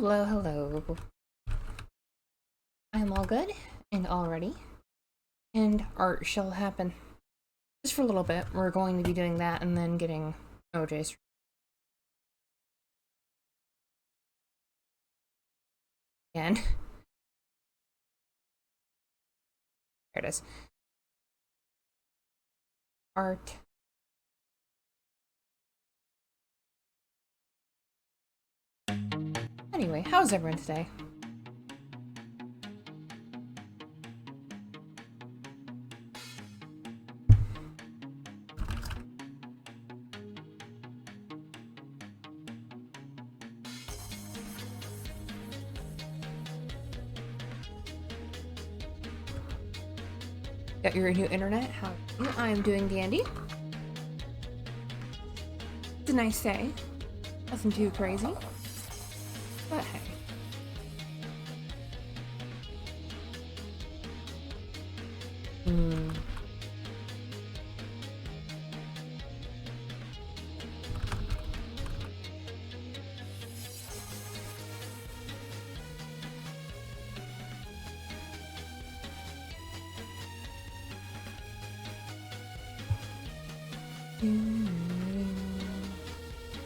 Hello, hello. I'm all good and all ready, and art shall happen. Just for a little bit, we're going to be doing that and then getting OJ's again. There it is. Art. Anyway, how's everyone today? Got your new internet? How I'm doing dandy. It's a nice day. Nothing too crazy. But hey.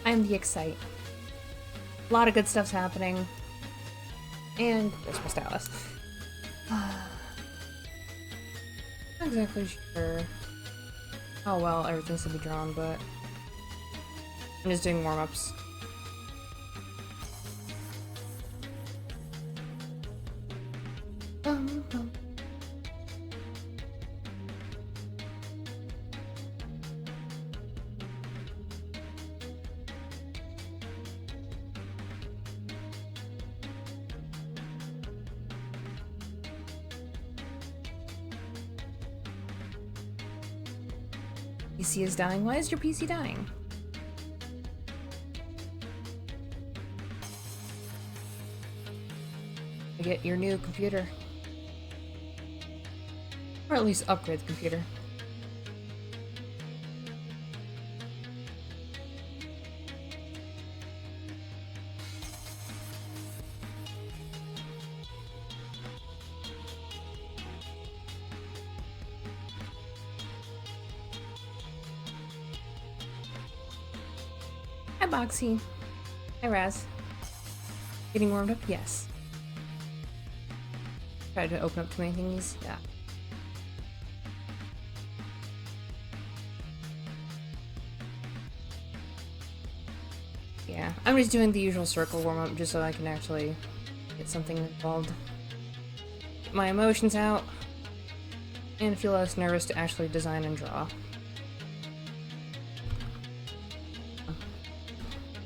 I'm the Excite. A lot of good stuff's happening. And Christmas Dallas. Not exactly sure how well everything's gonna be drawn, but I'm just doing warm-ups. PC is dying. Why is your PC dying? I get your new computer. Or at least upgrade the computer. Hi, Boxy. Hi, Raz. Getting warmed up? Yes. Tried to open up too many thingies? Yeah. Yeah, I'm just doing the usual circle warm-up just so I can actually get something involved. Get my emotions out, and feel less nervous to actually design and draw.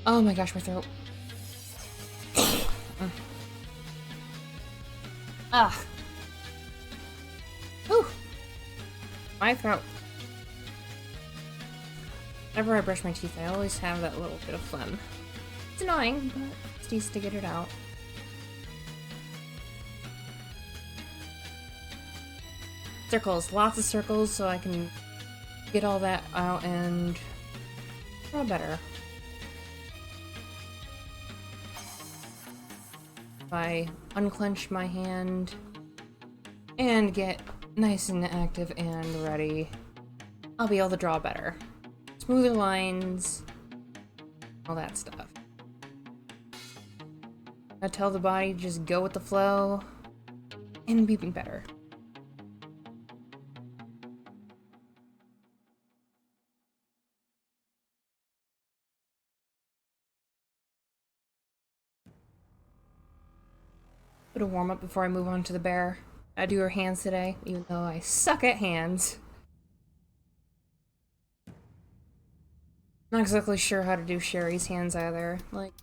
Oh my gosh, my throat. Ah. Whew. My throat. Whenever I brush my teeth, I always have that little bit of phlegm. It's annoying, but it's easy to get it out. Circles. Lots of circles so I can get all that out and draw better. If I unclench my hand and get nice and active and ready, I'll be able to draw better. Smoother lines, all that stuff. I tell the body to just go with the flow and be better. Bit of warm up before I move on to the bear. I do her hands today, even though I suck at hands. Not exactly sure how to do Sherry's hands either. Like,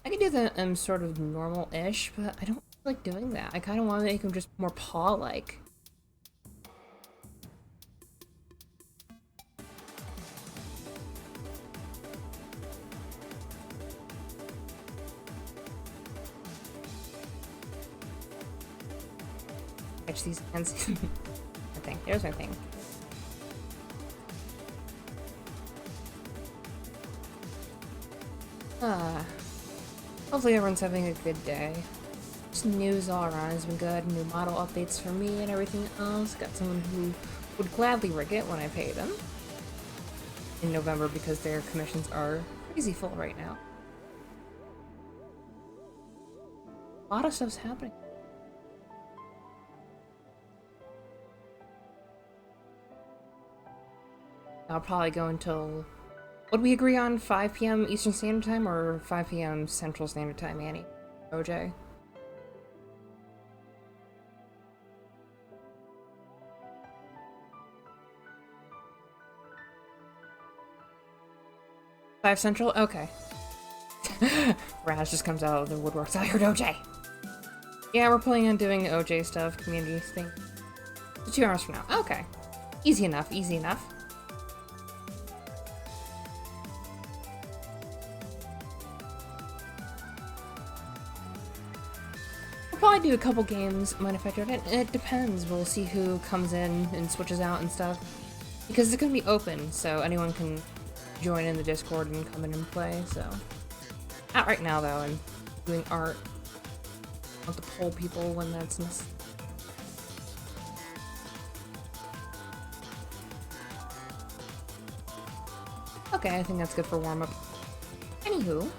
I can do them sort of normal-ish, but I don't like doing that. I kind of want to make them just more paw-like. Catch these hands. My thing. There's my thing. Hopefully everyone's having a good day. Just news all around has been good. New model updates for me and everything else. Got someone who would gladly rig it when I pay them in November because their commissions are crazy full right now. A lot of stuff's happening. I'll probably go until... Would we agree on 5 p.m. Eastern Standard Time or 5 p.m. Central Standard Time, Annie? OJ? Five Central? Okay. Raz just comes out of the woodworks. I heard OJ! Yeah, we're planning on doing OJ stuff, community thing. 2 hours from now. Okay. Easy enough, easy enough. We'll probably do a couple games, mind if I do it? It depends. We'll see who comes in and switches out and stuff. Because it's gonna be open, so anyone can join in the Discord and come in and play, so. Not right now, though, I'm doing art. I want to poll people when that's necessary. Okay, I think that's good for warm-up. Anywho.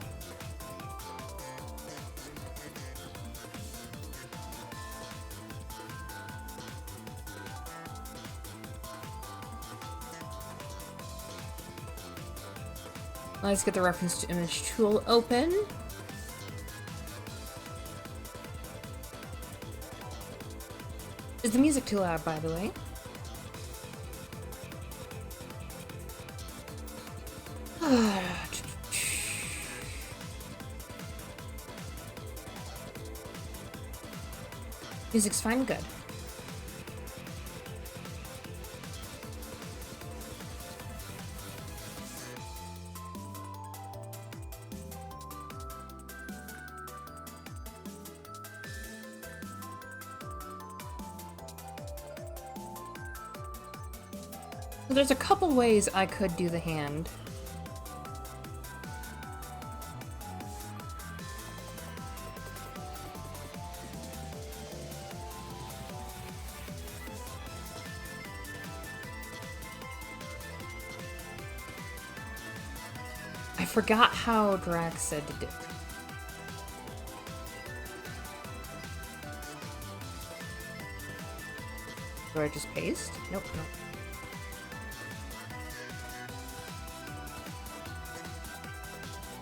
Let's get the reference to image tool open. Is the music too loud, by the way? Music's fine, good. So there's a couple ways I could do the hand. I forgot how Drax said to do it. Do I just paste? Nope, nope.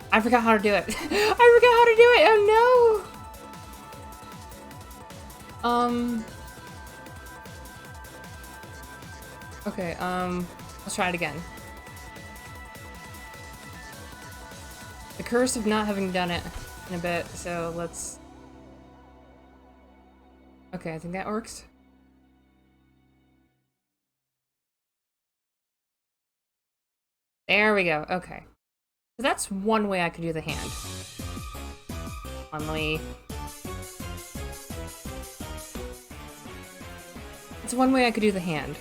I forgot how to do it. I forgot how to do it. Oh no. Okay, let's try it again. The curse of not having done it in a bit, so let's... Okay, I think that works. There we go, okay. So that's one way I could do the hand. It's one way I could do the hand.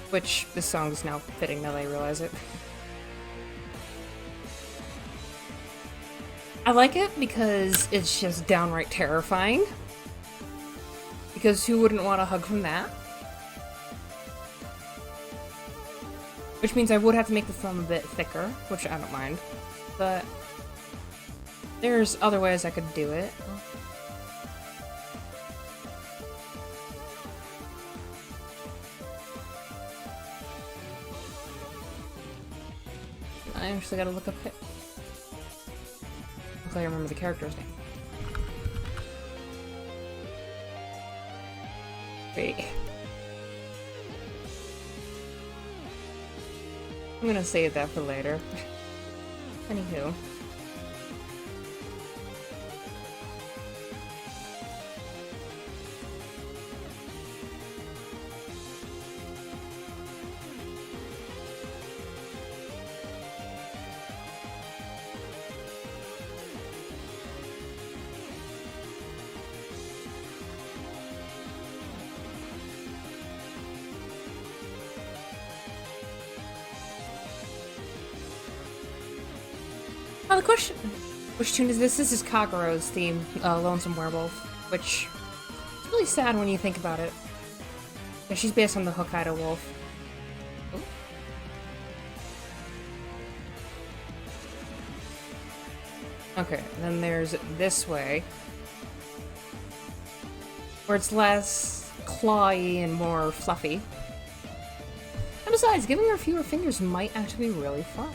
Which, this song is now fitting now that I realize it. I like it because it's just downright terrifying. Because who wouldn't want a hug from that? Which means I would have to make the thumb a bit thicker, which I don't mind. But there's other ways I could do it. I actually gotta look up it. Looks like I remember the character's name. Wait. I'm gonna save that for later. Anywho. Oh, the question. Which tune is this? This is Kagero's theme, Lonesome Werewolf, which is really sad when you think about it. But she's based on the Hokkaido wolf. Ooh. Okay, then there's this way, where it's less clawy and more fluffy. And besides, giving her fewer fingers might actually be really fun.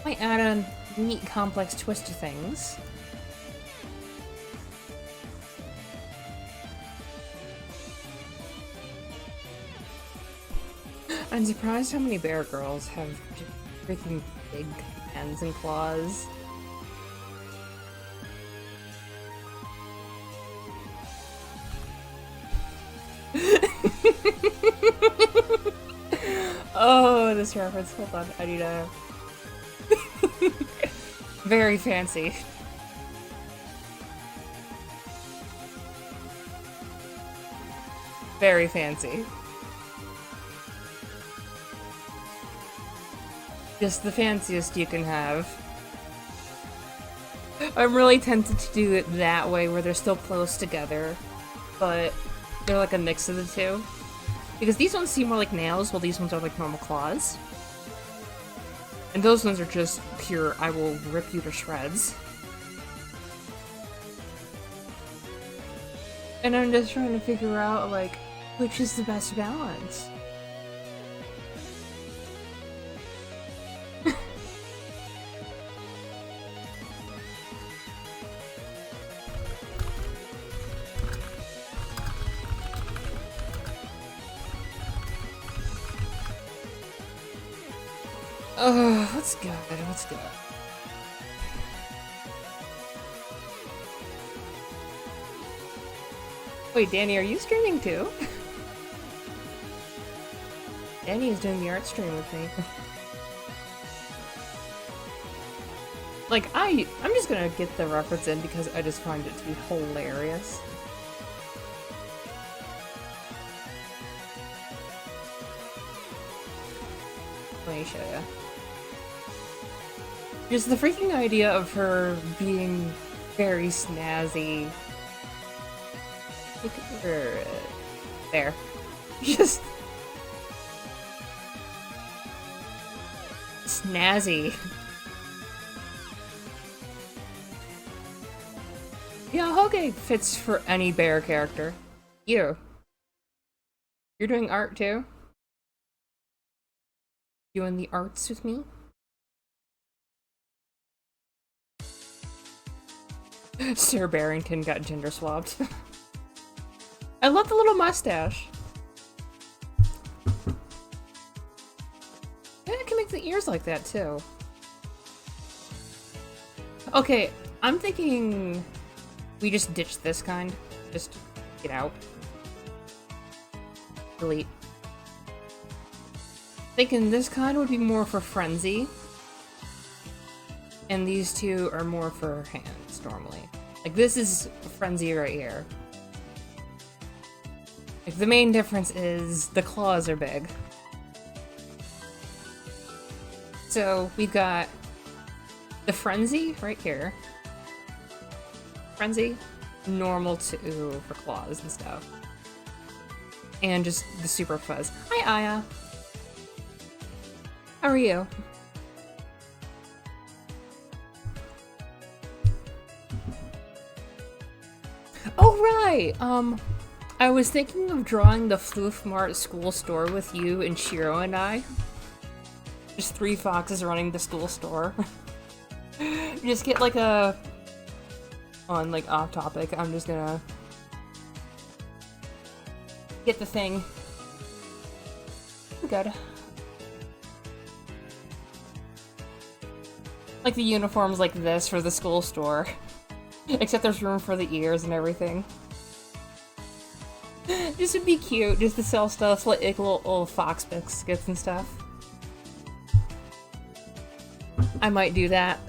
Might add a neat, complex twist to things. I'm surprised how many bear girls have just freaking big hands and claws. Oh, this reference. Hold on, I need a... Very fancy. Very fancy. Just the fanciest you can have. I'm really tempted to do it that way, where they're still close together, but they're like a mix of the two. Because these ones seem more like nails, while these ones are like normal claws. And those ones are just pure, I will rip you to shreds. And I'm just trying to figure out, like, which is the best balance. What's good? What's good? Wait, Danny, are you streaming too? Danny is doing the art stream with me. Like, I'm just gonna get the reference in because I just find it to be hilarious. Let me show ya. Just the freaking idea of her being very snazzy. Look at her. There. Just... snazzy. Yeah, Hoge fits for any bear character. You're doing art too? Doing the arts with me? Sir Barrington got gender swapped. I love the little mustache. Maybe I can make the ears like that too. Okay, I'm thinking we just ditch this kind. Just get out. Delete. Thinking this kind would be more for frenzy. And these two are more for hands, normally. Like, this is frenzy right here. Like, the main difference is the claws are big. So, we've got the frenzy right here. Frenzy, normal too for claws and stuff. And just the super fuzz. Hi, Aya. How are you? Oh, right! I was thinking of drawing the Floofmart school store with you and Shiro and I. Just 3 foxes running the school store. Just get like a... on, like, off topic, I'm just gonna... get the thing. Good. Like the uniforms like this for the school store. Except there's room for the ears and everything. This would be cute, just to sell stuff like little fox biscuits and stuff. I might do that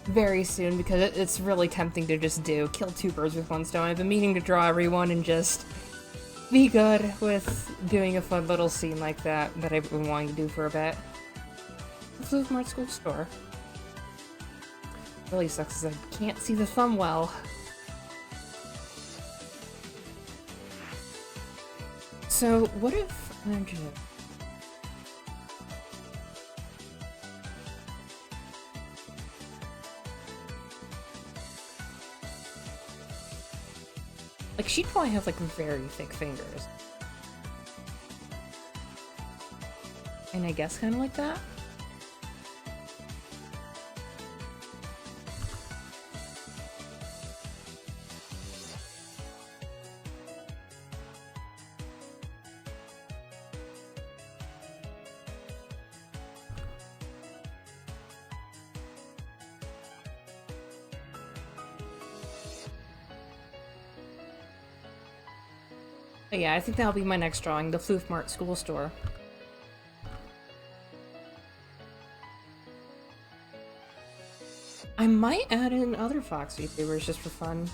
very soon because it's really tempting to just kill 2 birds with 1 stone. I've been meaning to draw everyone and just be good with doing a fun little scene like that I've been wanting to do for a bit. Flute Mart School Store. Really sucks is I can't see the thumb well. So, what if... Like, she'd probably have, like, very thick fingers. And I guess kind of like that? But yeah, I think that'll be my next drawing, the Floof Mart School Store. I might add in other Fox VTubers just for fun.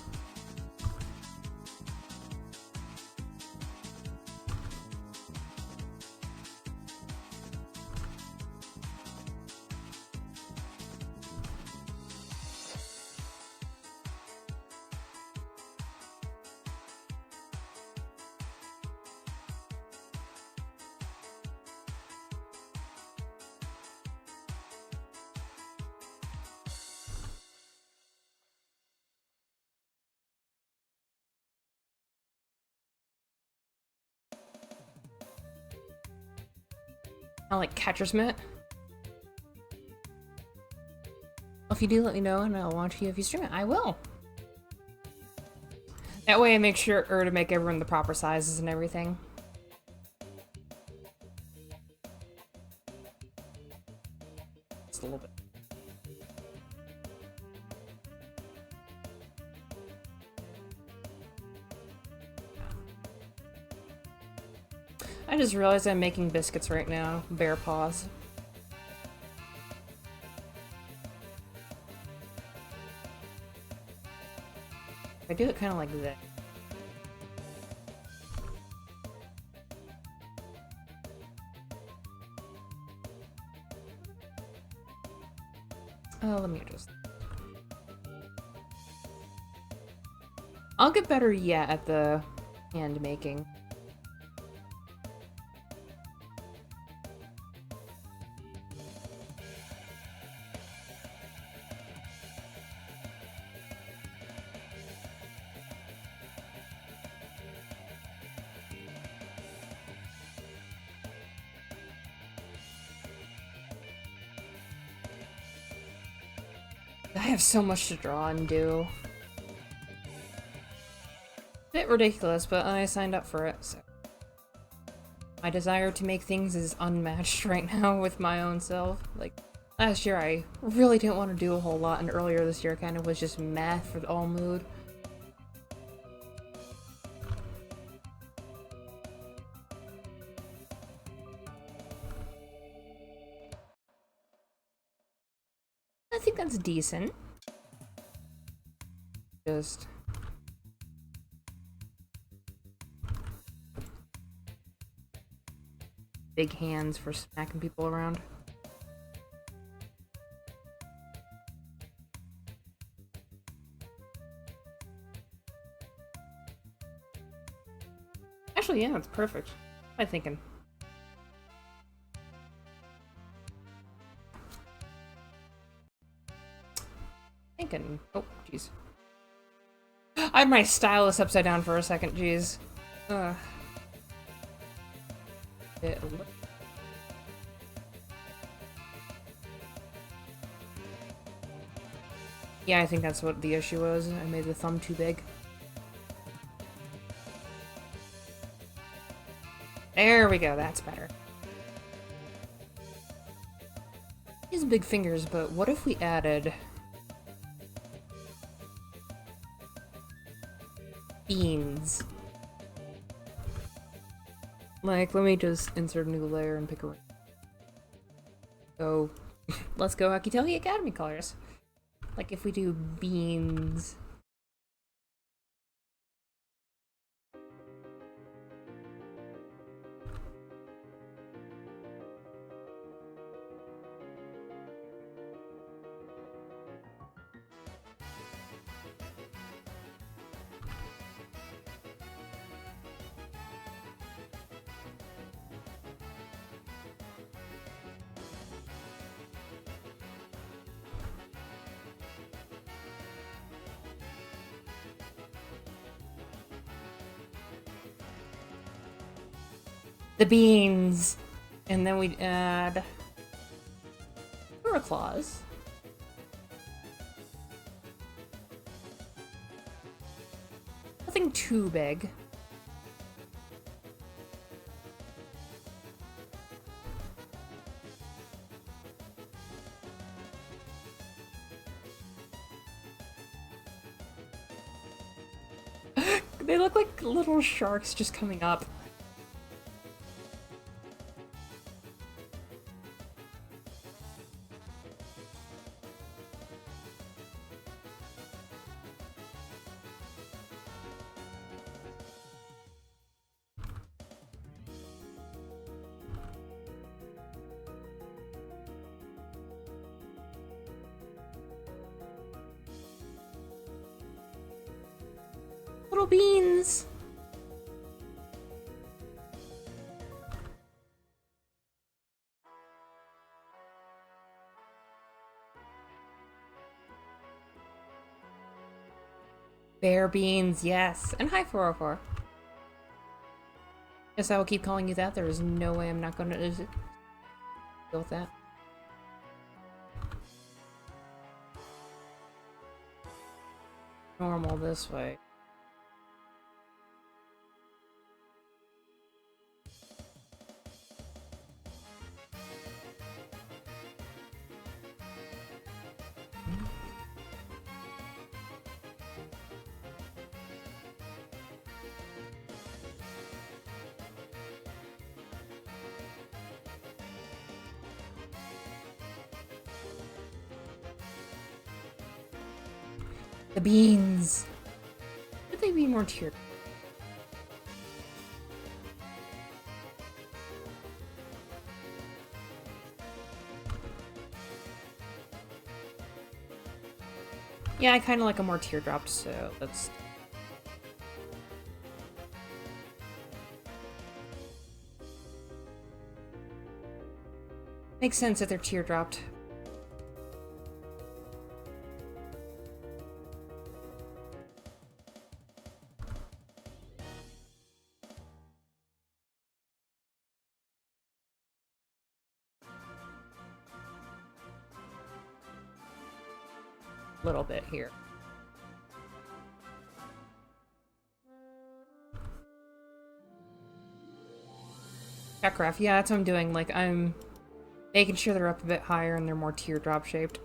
I like catcher's mitt. If you do, let me know and I'll watch you if you stream it. I will. That way I make sure to make everyone the proper sizes and everything. Just a little bit. I just realized I'm making biscuits right now. Bear paws. I do it kind of like this. Oh, let me just... I'll get better yet at the hand making. I have so much to draw and do. Bit ridiculous, but I signed up for it, so. My desire to make things is unmatched right now with my own self. Like, last year I really didn't want to do a whole lot, and earlier this year kind of was just meh for the all mood. I think that's decent. Just... big hands for smacking people around. Actually, yeah, it's perfect. What am I thinking? Oh, jeez. I had my stylus upside down for a second, jeez. Yeah, I think that's what the issue was. I made the thumb too big. There we go, that's better. These big fingers, but what if we added... beans? Like, let me just insert a new layer and pick a ring. So, let's go Akitogi Academy colors. Like if we do beans. The beans! And then we'd add claws. Nothing too big. They look like little sharks just coming up. Little beans! Bear beans, yes! And hi, 404. Guess I will keep calling you that. There is no way I'm not gonna deal with that. Normal this way. The beans! Should they be more tiered? Yeah, I kind of like a more teardropped, so that's... Makes sense that they're teardropped. Little bit here. Checkcraft, yeah, that's what I'm doing. Like, I'm making sure they're up a bit higher and they're more teardrop shaped.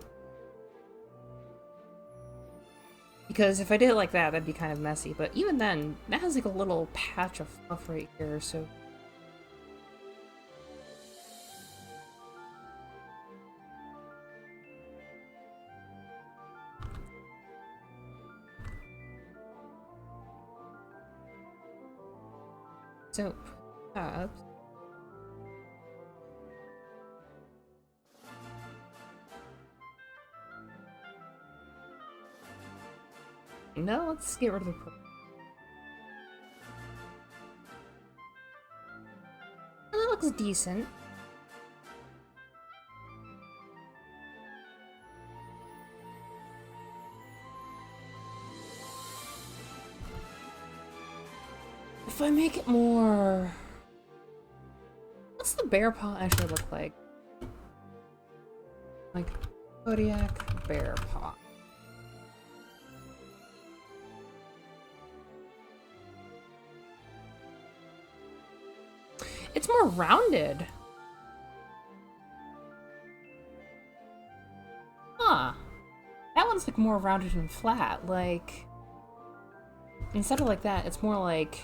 Because if I did it like that, that'd be kind of messy. But even then, that has like a little patch of fluff right here, so... So, perhaps... No, let's get rid of the purple. Oh, that looks decent. If I make it more... What's the bear paw actually look like? Like, Kodiak bear paw. It's more rounded. Huh. That one's like more rounded and flat. Like, instead of like that, it's more like...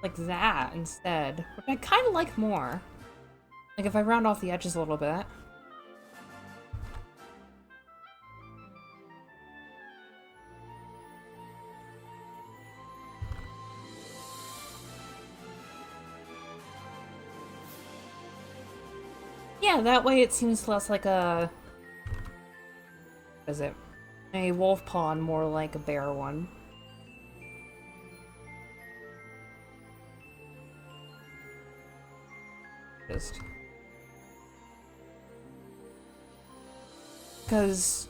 like that instead, which I kind of like more. Like if I round off the edges a little bit. Yeah, that way it seems less like a... What is it? A wolf paw and more like a bear one. Just... because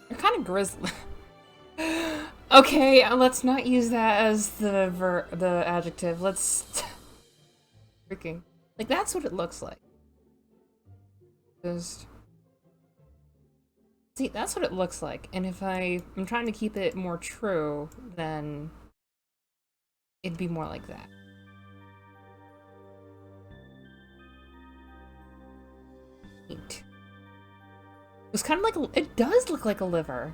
they're kind of grisly. Okay, let's not use that as the adjective. Let's freaking like that's what it looks like. Just see, that's what it looks like. And if I'm trying to keep it more true, then it'd be more like that. Neat. It's kind of like it does look like a liver.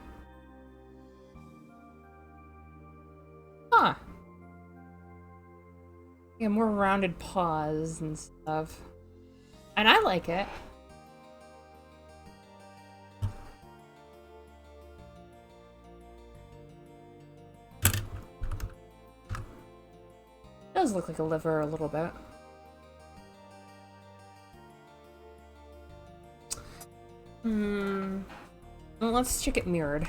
Huh. Yeah, more rounded paws and stuff. And I like it. It does look like a liver a little bit. Well, let's check it mirrored.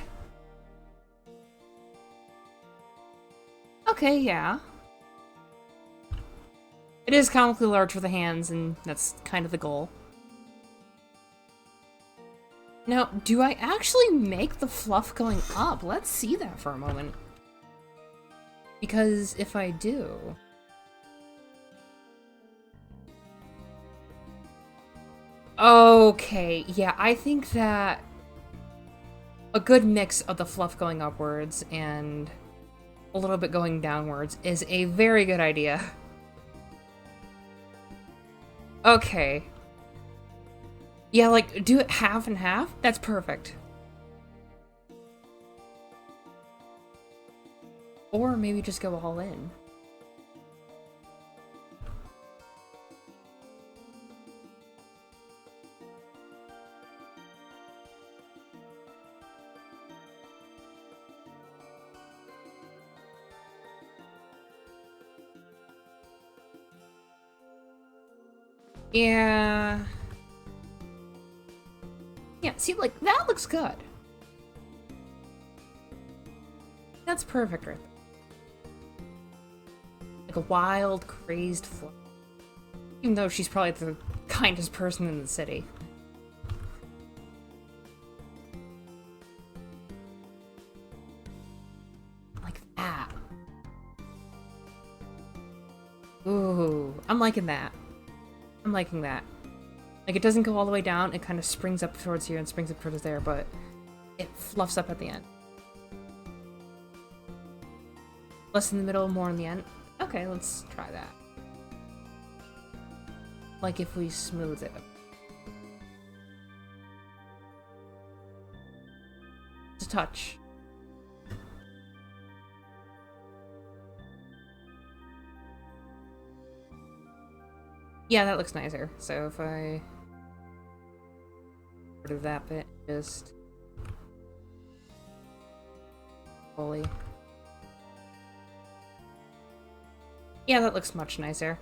Okay, yeah. It is comically large for the hands, and that's kind of the goal. Now, do I actually make the fluff going up? Let's see that for a moment. Because if I do... Okay, yeah, I think that a good mix of the fluff going upwards and a little bit going downwards is a very good idea. Okay. Yeah, like, do it half and half? That's perfect. Or maybe just go all in. Yeah. Yeah, see, like, that looks good. That's perfect right there. Like a wild, crazed fluff. Even though she's probably the kindest person in the city. Like that. Ooh, I'm liking that. I'm liking that. Like, it doesn't go all the way down, it kind of springs up towards here and springs up towards there, but it fluffs up at the end. Less in the middle, more in the end. Okay, let's try that. Like if we smooth it. Just a touch. Yeah, that looks nicer. So if I rid of that bit, just fully. Yeah, that looks much nicer.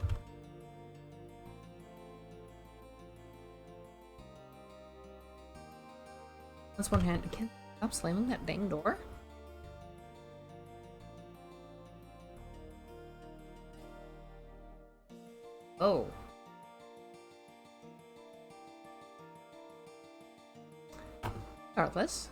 That's one hand. Can't stop slamming that dang door. Oh. Regardless.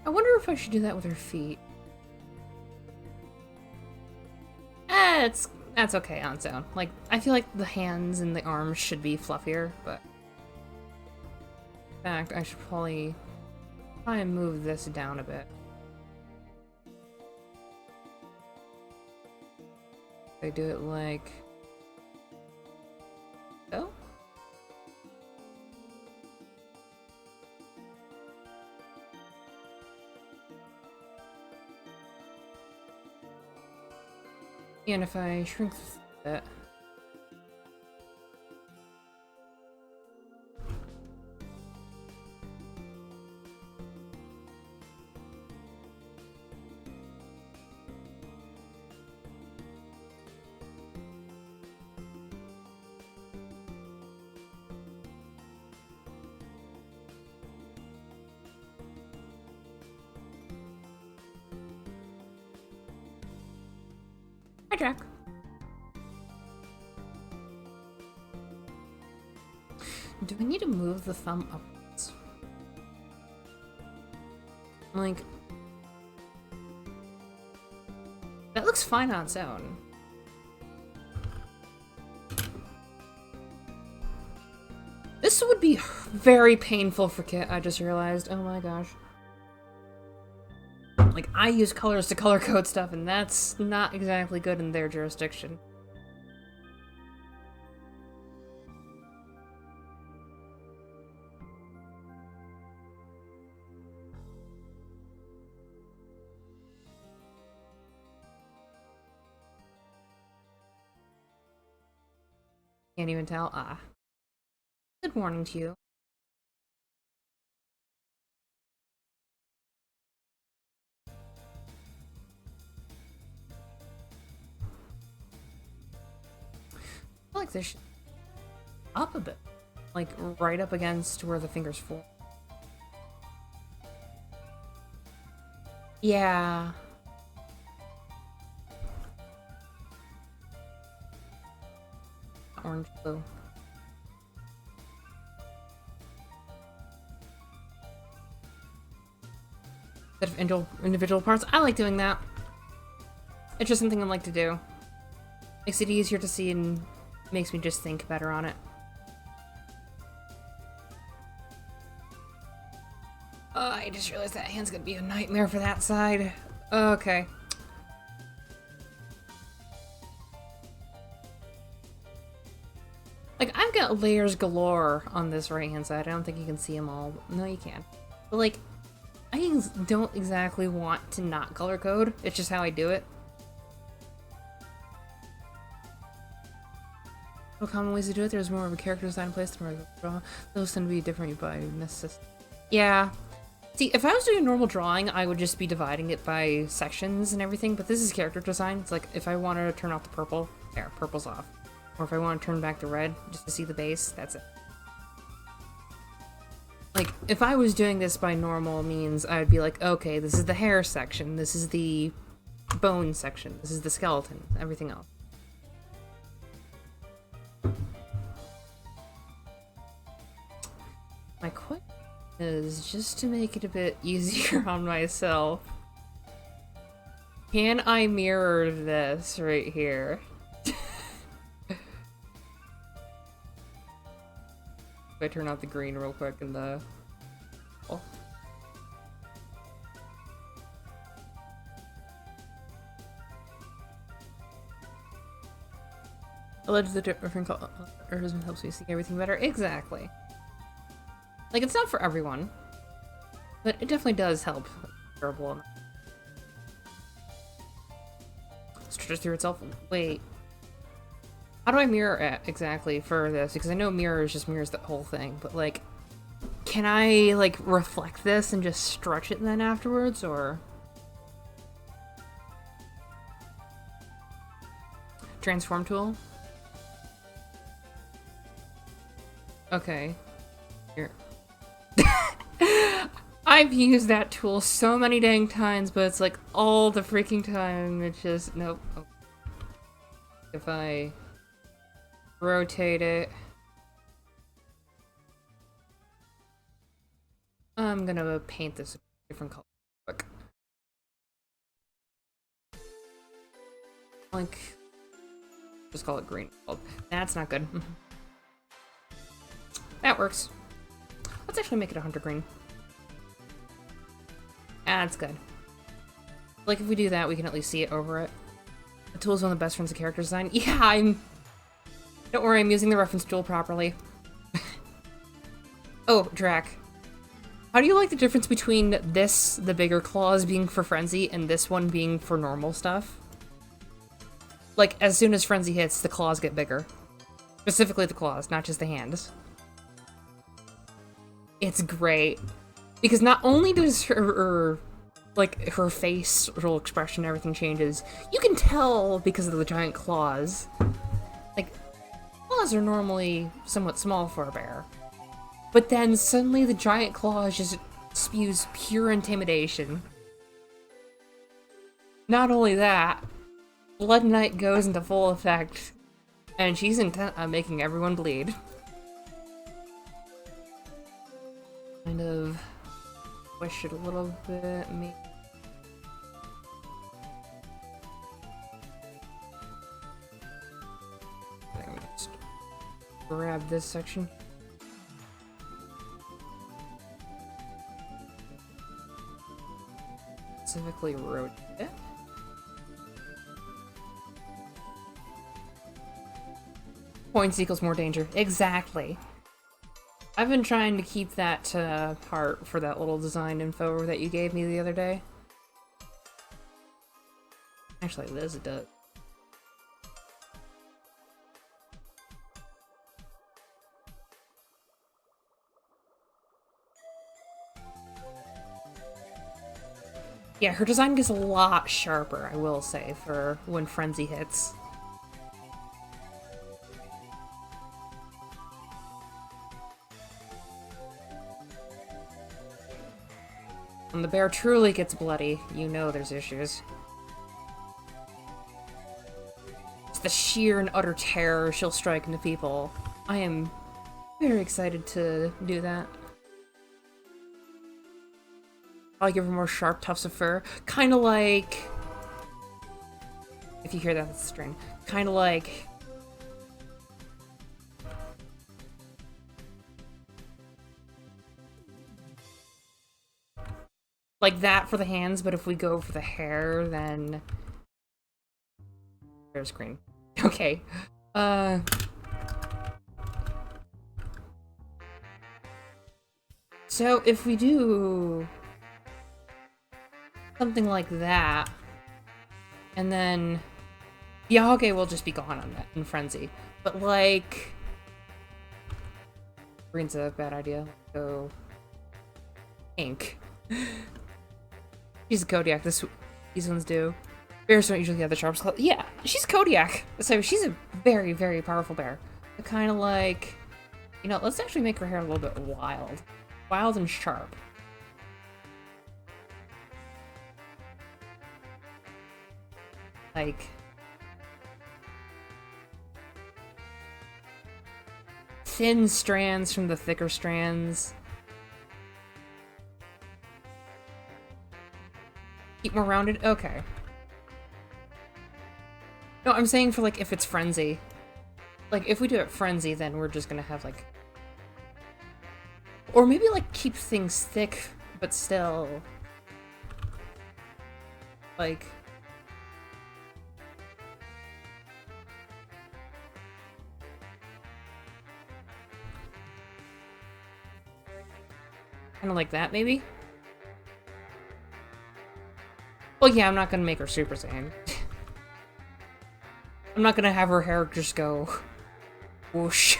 I wonder if I should do that with her feet. That's okay on its own. Like, I feel like the hands and the arms should be fluffier, but in fact, I should probably try and move this down a bit. I do it like so. And if I shrink that. Jack. Do I need to move the thumb upwards? Like... That looks fine on its own. This would be very painful for Kit, I just realized. Oh my gosh. Like, I use colors to color code stuff, and that's not exactly good in their jurisdiction. Can't even tell. Ah. Good morning to you. I feel like this should up a bit. Like, right up against where the fingers fall. Yeah. Orange blue. Instead of individual parts. I like doing that. It's just something I like to do. Makes it easier to see and makes me just think better on it. I just realized that hand's gonna be a nightmare for that side. Okay. Like, I've got layers galore on this right-hand side. I don't think you can see them all. No, you can. But, like, I don't exactly want to not color code. It's just how I do it. No common ways to do it. There's more of a character design in place than regular draw. Those tend to be different by necessity. Yeah. See, if I was doing a normal drawing, I would just be dividing it by sections and everything, but this is character design. It's like, if I wanted to turn off the purple, there, purple's off. Or if I want to turn back the red, just to see the base, that's it. Like, if I was doing this by normal means, I would be like, okay, this is the hair section, this is the bone section, this is the skeleton, everything else. My question is, just to make it a bit easier on myself, can I mirror this right here? I turn out the green real quick in the... Oh. Alleged the different colors helps me see everything better. Exactly. Like, it's not for everyone, but it definitely does help. Durable. Stretches through itself. Wait. How do I mirror it exactly for this? Because I know mirrors just mirrors the whole thing, but like, can I like reflect this and just stretch it then afterwards, or? Transform tool? Okay. Here. I've used that tool so many dang times, but it's like all the freaking time, it's just, nope. Oh. If I rotate it, I'm gonna paint this a different color. Quick. Like, just call it green. That's not good. That works. Let's actually make it 100 green. That's good. Like, if we do that, we can at least see it over it. The tool is one of the best friends of character design. Yeah, don't worry, I'm using the reference tool properly. Oh, Drac. How do you like the difference between this, the bigger claws, being for Frenzy, and this one being for normal stuff? Like, as soon as Frenzy hits, the claws get bigger. Specifically the claws, not just the hands. It's great. Because not only does her facial expression, everything changes, you can tell because of the giant claws. Like, claws are normally somewhat small for a bear. But then suddenly the giant claws just spews pure intimidation. Not only that, Blood Knight goes into full effect, and she's intent on making everyone bleed. Kind of push it a little bit, maybe. I'm gonna just grab this section. Specifically rotate it. Points equals more danger. Exactly. I've been trying to keep that part for that little design info that you gave me the other day. Actually, this does. Yeah, her design gets a lot sharper, I will say, for when Frenzy hits. When the bear truly gets bloody, you know there's issues. It's the sheer and utter terror she'll strike into people. I am very excited to do that. I'll give her more sharp tufts of fur. Kinda like... If you hear that, that's a string. Kinda like... Like that for the hands, but if we go for the hair, then... There's green. Okay. So if we do... something like that, and then... Yahage will just be gone on that in Frenzy. But like... Green's a bad idea. Go... Pink. She's a Kodiak, these ones do. Bears don't usually have the sharpest claw. Yeah, she's Kodiak, so she's a very, very powerful bear. But kind of like... You know, let's actually make her hair a little bit wild. Wild and sharp. Like... Thin strands from the thicker strands. Keep more rounded? Okay. No, I'm saying for, like, if it's Frenzy. Like, if we do it Frenzy, then we're just gonna have, like... Or maybe, like, keep things thick, but still... Like... Kinda like that, maybe? Well, yeah, I'm not gonna make her Super Saiyan. I'm not gonna have her hair just go... whoosh.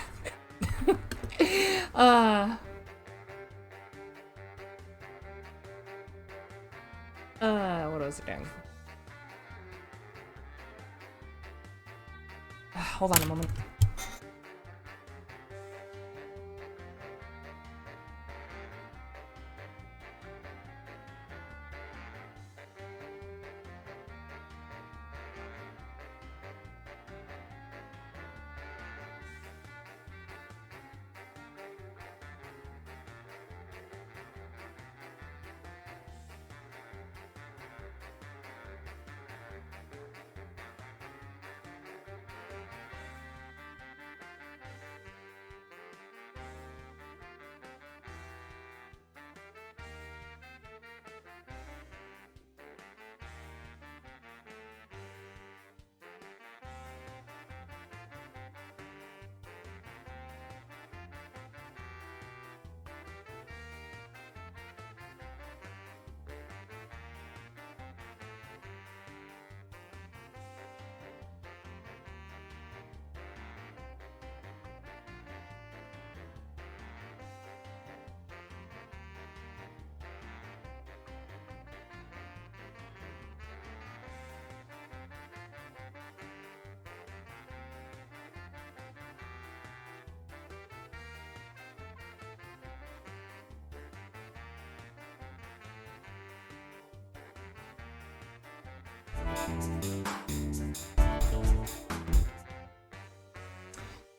What was it doing? Hold on a moment.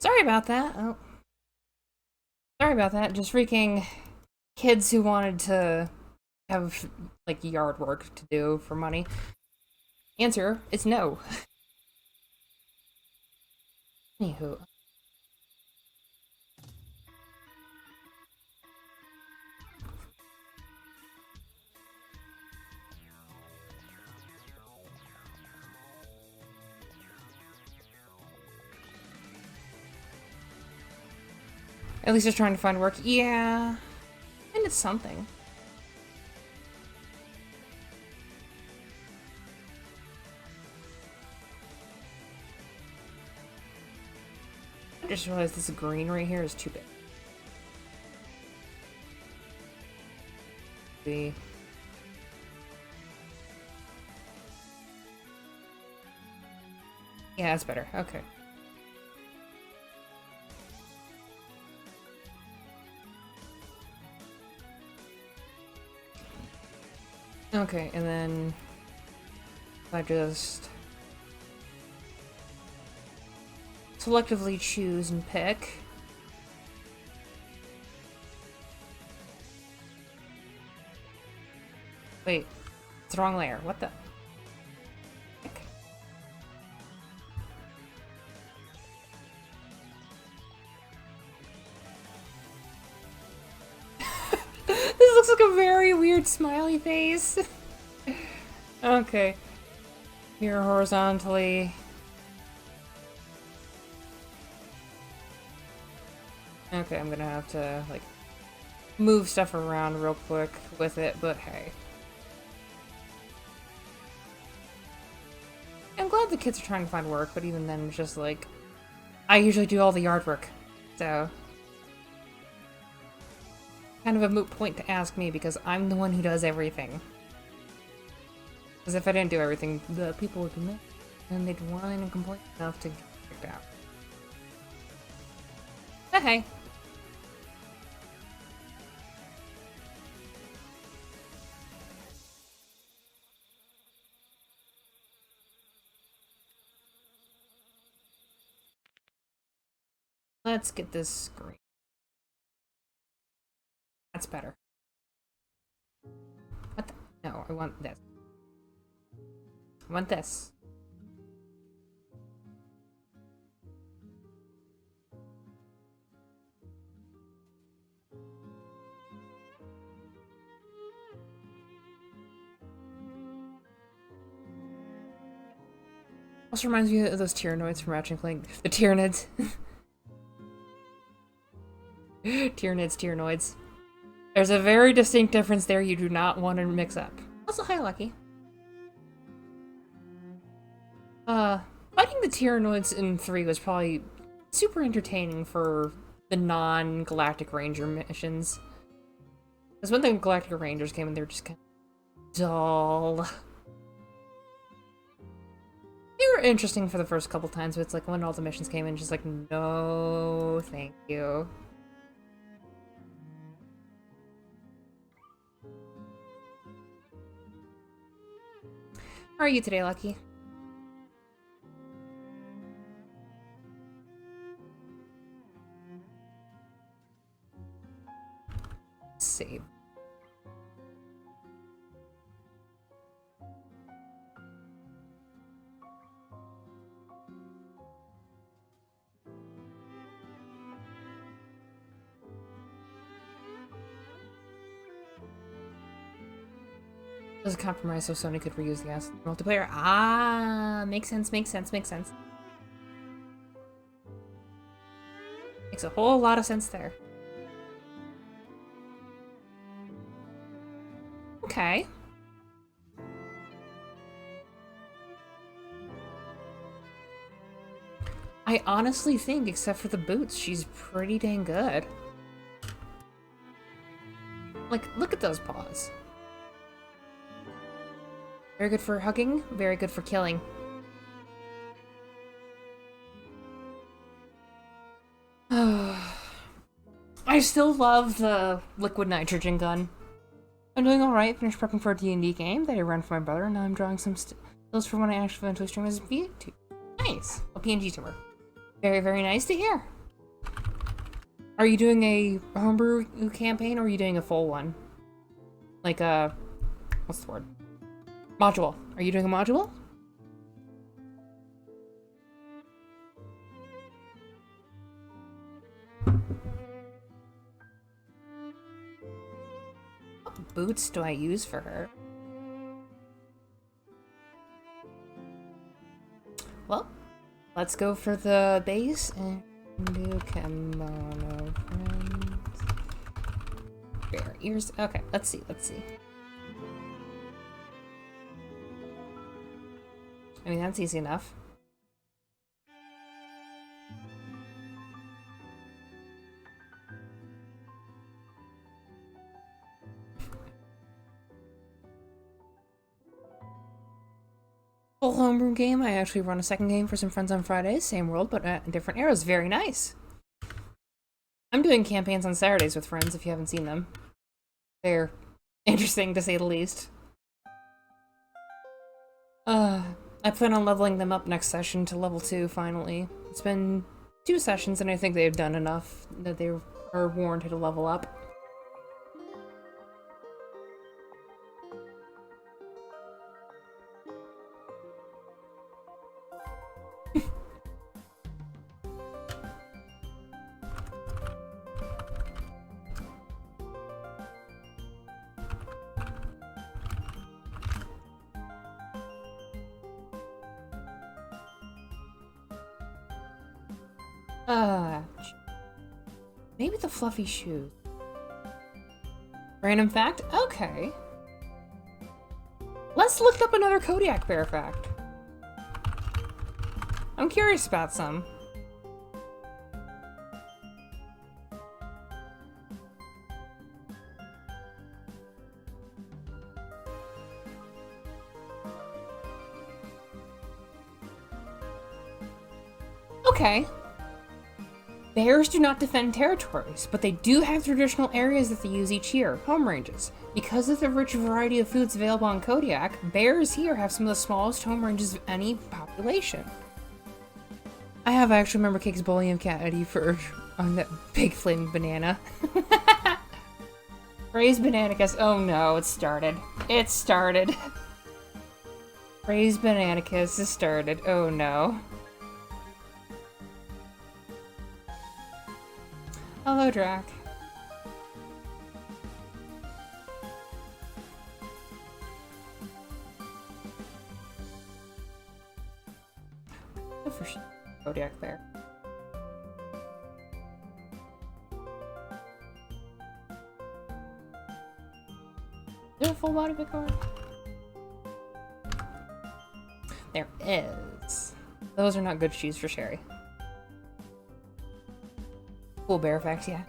Sorry about that. Oh. Sorry about that. Just freaking kids who wanted to have, like, yard work to do for money. Answer is no. Anywho. At least they're trying to find work. Yeah. And it's something. I just realized this green right here is too big. See. Yeah, that's better. Okay. Okay, and then I just selectively choose and pick. Wait, it's the wrong layer. What the? Heck? This looks like a very weird smiley face. Okay. Here horizontally. Okay, I'm gonna have to, like, move stuff around real quick with it, but hey. I'm glad the kids are trying to find work, but even then, it's just like, I usually do all the yard work, so. Kind of a moot point to ask me because I'm the one who does everything. Because if I didn't do everything, the people would be mad, and they'd whine and complain enough to get kicked out. But hey. Let's get this screen. That's better. What the? No, I want this. I want this. Also reminds me of those Tyranids from Ratchet & Clank. The Tyranids. Tyranoids. There's a very distinct difference there you do not want to mix up. Also, hi, Lucky. Fighting the Tyranoids in 3 was probably super entertaining for the non-Galactic Ranger missions. Because when the Galactic Rangers came in, they were just kind of dull. They were interesting for the first couple times, but it's like when all the missions came in, just like, no, thank you. How are you today, Lucky? Save. It was a compromise so Sony could reuse the asset multiplayer. Ah, makes sense, makes sense, makes sense. Makes a whole lot of sense there. Okay. I honestly think, except for the boots, she's pretty dang good. Like, look at those paws. Very good for hugging, very good for killing. I still love the liquid nitrogen gun. I'm doing alright, finished prepping for a D&D game that I ran for my brother, and now I'm drawing some stills for when I actually eventually stream as a VTuber. Nice! A PNG tuber. Very, very nice to hear. Are you doing a homebrew campaign or are you doing a full one? Like a... what's the word? Module. Are you doing a module? What boots do I use for her? Well, let's go for the base and do kimono friends. Bare ears. Okay, let's see, let's see. I mean, that's easy enough. Full homebrew game. I actually run a second game for some friends on Fridays. Same world, but different eras. Very nice. I'm doing campaigns on Saturdays with friends if you haven't seen them. They're interesting to say the least. I plan on leveling them up next session to level 2 finally. It's been 2 sessions and I think they've done enough that they are warranted to level up. Maybe the fluffy shoes. Random fact? Okay. Let's look up another Kodiak bear fact. I'm curious about some. Okay. Bears do not defend territories, but they do have traditional areas that they use each year, home ranges. Because of the rich variety of foods available on Kodiak, bears here have some of the smallest home ranges of any population. I have actually remember Cake's bullying Cat Eddie for on that big flaming banana. Raised Bananicus. Oh no, it started. It started. Raised Bananicus has started. Oh no. Hello, Drac. Good for Kodiak bear. Is there a full body Vicor? There is. Those are not good shoes for Sherry. Cool bear facts, yeah.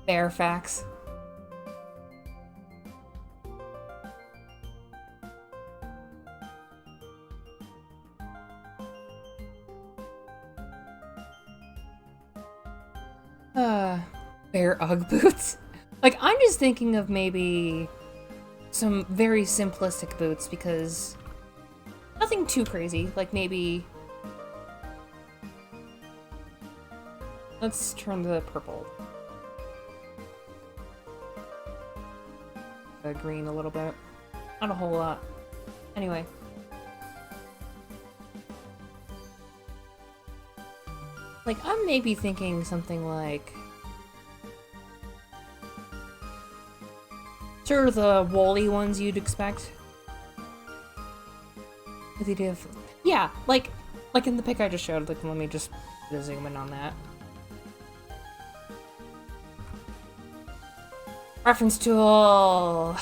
Bear facts. Bear Ugg boots. Like, I'm just thinking of maybe some very simplistic boots because nothing too crazy. Like maybe let's turn the purple. The green a little bit. Not a whole lot. Anyway. Like, I'm maybe thinking something like sort of the woolly ones you'd expect. With the idea of, yeah, like in the pic I just showed. Like, let me just zoom in on that. Reference tool.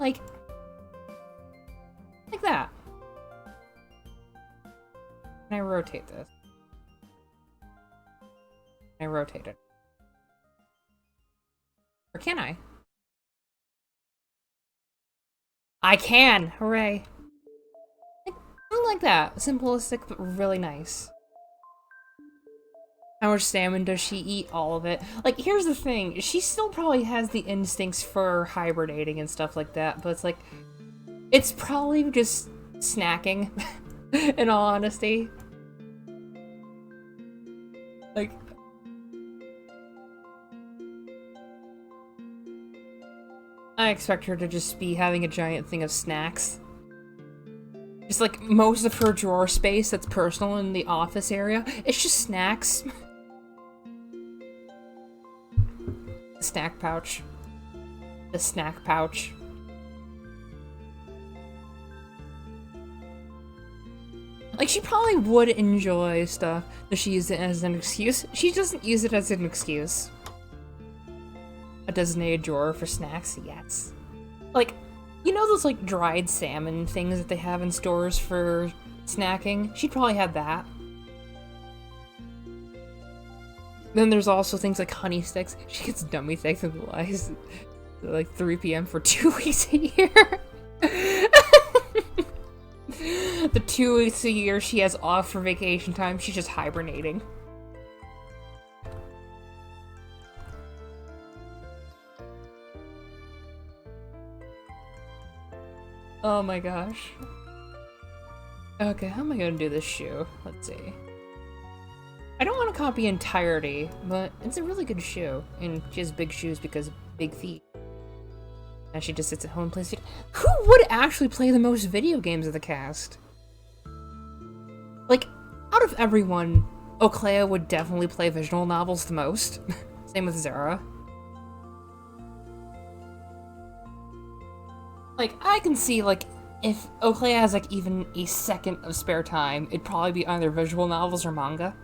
Like that. Can I rotate this? Can I rotate it? Or can I? I can! Hooray! I like that. Simplistic, but really nice. How much salmon does she eat? All of it. Like, here's the thing. She still probably has the instincts for hibernating and stuff like that, but it's like, It's probably just snacking, in all honesty. Like, I expect her to just be having a giant thing of snacks. Just like most of her drawer space that's personal in the office area, it's just snacks. The snack pouch. The snack pouch. Like, she probably would enjoy stuff if she used it as an excuse. She doesn't use it as an excuse. A designated drawer for snacks? Yes. Like, you know those, like, dried salmon things that they have in stores for snacking? She'd probably have that. Then there's also things like honey sticks. She gets dummy sticks and lies at, like, 3 p.m. for 2 weeks a year. The 2 weeks a year she has off for vacation time, she's just hibernating. Oh my gosh. Okay, how am I gonna do this shoe? Let's see. I don't want to copy entirety, but it's a really good shoe. And she has big shoes because of big feet. And she just sits at home and plays video. Who would actually play the most video games of the cast? Like, out of everyone, Oclea would definitely play visual novels the most. Same with Zara. Like, I can see, like, if Oclea has, like, even a second of spare time, it'd probably be either visual novels or manga.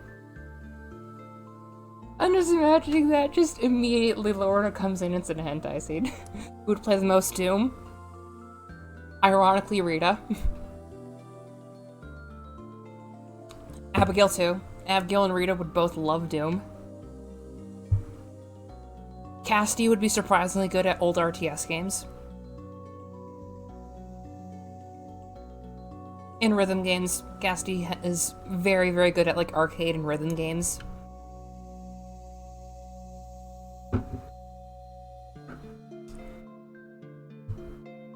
I'm just imagining that, just immediately Lorna comes in and it's a hentai scene. Who would play the most Doom? Ironically, Rita. Abigail too. Abigail and Rita would both love Doom. Cassidy would be surprisingly good at old RTS games. In rhythm games, Cassidy is very, very good at, like, arcade and rhythm games.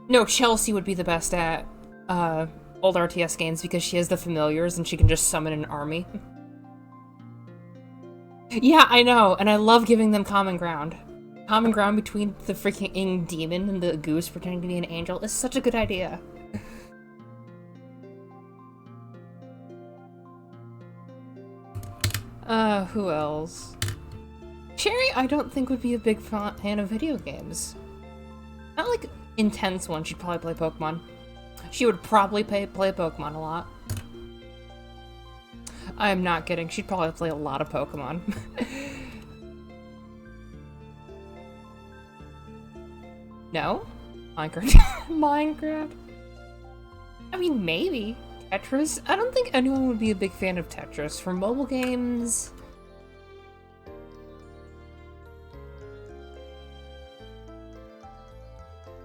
No, Chelsea would be the best at, old RTS games because she has the familiars and she can just summon an army. Yeah, I know, and I love giving them common ground. Common ground between the freaking demon and the goose pretending to be an angel is such a good idea. Who else? Cherry, I don't think would be a big fan of video games. Not like intense one, she'd probably play Pokemon. She would probably play Pokemon a lot. I am not kidding, she'd probably play a lot of Pokemon. No? Minecraft? Minecraft? I mean, maybe. Tetris? I don't think anyone would be a big fan of Tetris. For mobile games...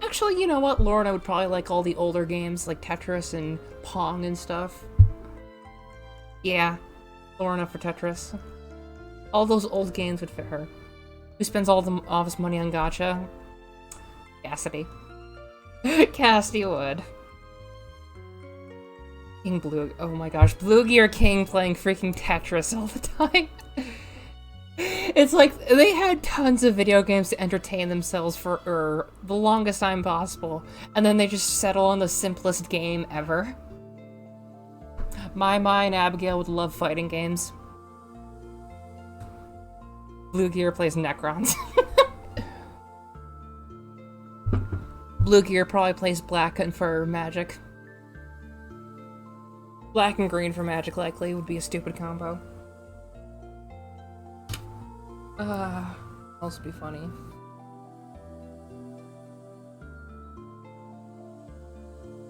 Actually, you know what? Lorna would probably like all the older games, like Tetris and Pong and stuff. Yeah. Lorna for Tetris. All those old games would fit her. Who spends all his money on gacha? Cassidy. Cassidy would. King Blue. Oh my gosh. Blue Gear King playing freaking Tetris all the time. It's like, they had tons of video games to entertain themselves for the longest time possible, and then they just settle on the simplest game ever. My and Abigail would love fighting games. Blue Gear plays Necrons. Blue Gear probably plays black and for Magic. Black and green for Magic likely would be a stupid combo. Also be funny.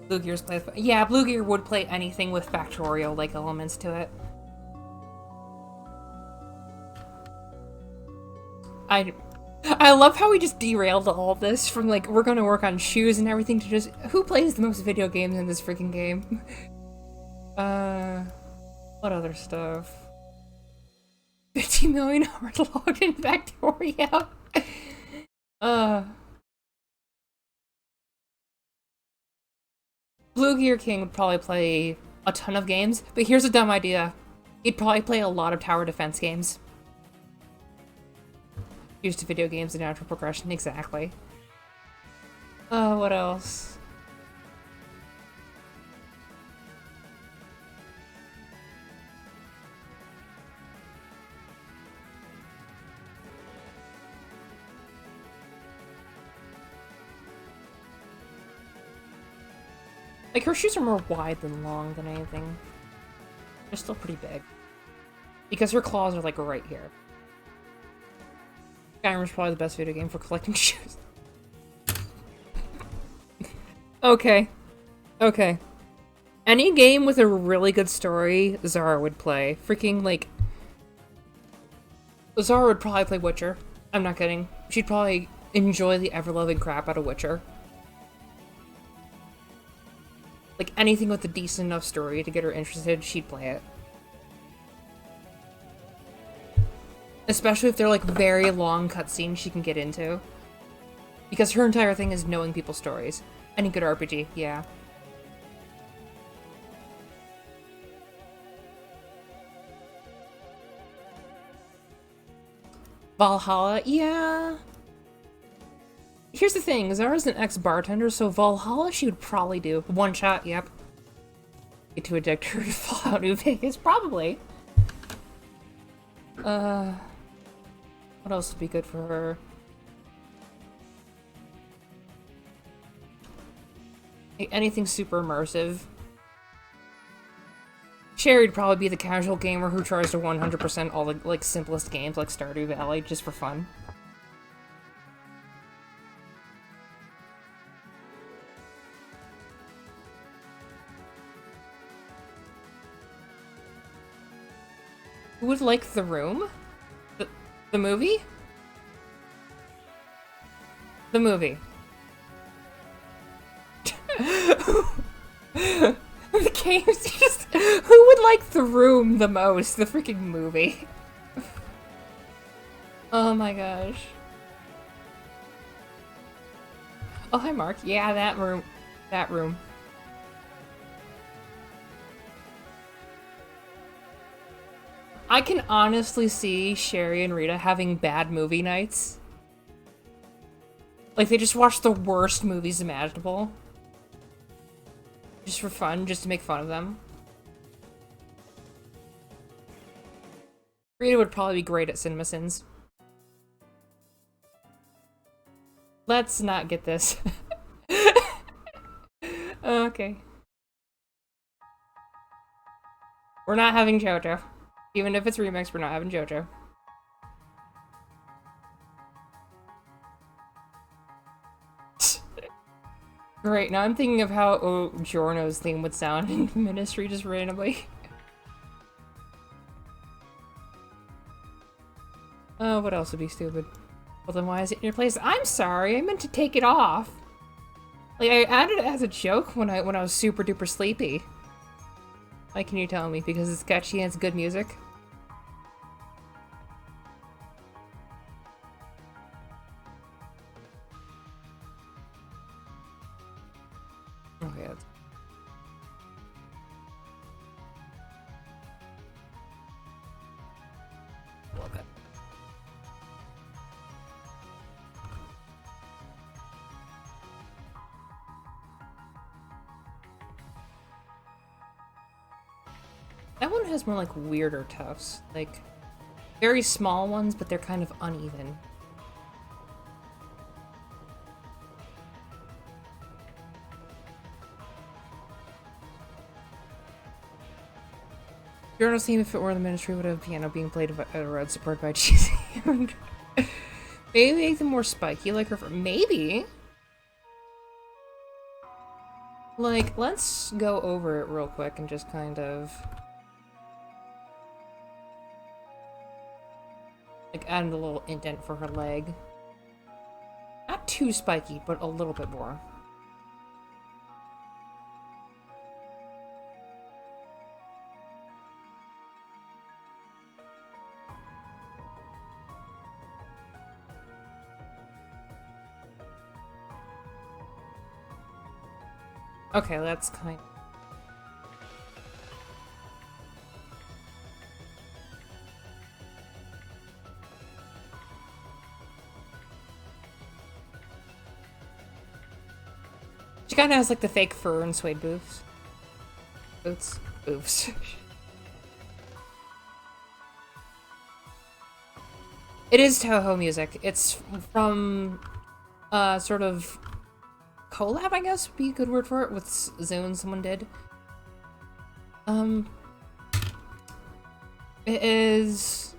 Blue Gear's plays. Yeah, Blue Gear would play anything with Factorio-like elements to it. I love how we just derailed all this from, like, we're gonna work on shoes and everything to just, who plays the most video games in this freaking game? What other stuff? 50 million hours logged in Factorio. Blue Gear King would probably play a ton of games, but here's a dumb idea. He'd probably play a lot of tower defense games. Used to video games and natural progression, exactly. What else? Like, her shoes are more wide than long than anything. They're still pretty big. Because her claws are, like, right here. Skyrim's probably the best video game for collecting shoes. Okay. Okay. Any game with a really good story, Zara would play. Freaking, like... Zara would probably play Witcher. I'm not kidding. She'd probably enjoy the ever-loving crap out of Witcher. Like, anything with a decent enough story to get her interested, she'd play it. Especially if they're, like, very long cutscenes she can get into. Because her entire thing is knowing people's stories. Any good RPG, yeah. Valhalla, yeah. Here's the thing, Zara's an ex-bartender, so Valhalla she would probably do. One shot, yep. Get to addict her to Fallout New Vegas, probably. What else would be good for her? Anything super immersive. Sherry'd probably be the casual gamer who tries to 100% all the, like, simplest games like Stardew Valley, just for fun. Who would like The Room? The movie? The movie. The games just... Who would like The Room the most? The freaking movie. Oh my gosh. Oh, hi Mark. Yeah, that room. That room. I can honestly see Sherry and Rita having bad movie nights. Like, they just watch the worst movies imaginable. Just for fun, just to make fun of them. Rita would probably be great at CinemaSins. Let's not get this. Okay. We're not having JoJo. Even if it's remixed, we're not having JoJo. Great, now I'm thinking of how Giorno's theme would sound in Ministry just randomly. What else would be stupid? Well then why is it in your place? I'm sorry, I meant to take it off. Like, I added it as a joke when I was super duper sleepy. Why can you tell me? Because it's catchy and it's good music? Okay, that's... Love it. That one has more like weirder tufts. Like, very small ones, but they're kind of uneven. Journal's theme, if it were the Ministry, would have piano being played at a road supported by cheesy. Maybe make them more spiky, like her. Maybe. Like, let's go over it real quick and just kind of like add a little indent for her leg. Not too spiky, but a little bit more. Okay, that's kind of... She kind of has like the fake fur and suede boots. Boots. It is Toho music. It's from sort of collab, I guess would be a good word for it, with Zone someone did. It is...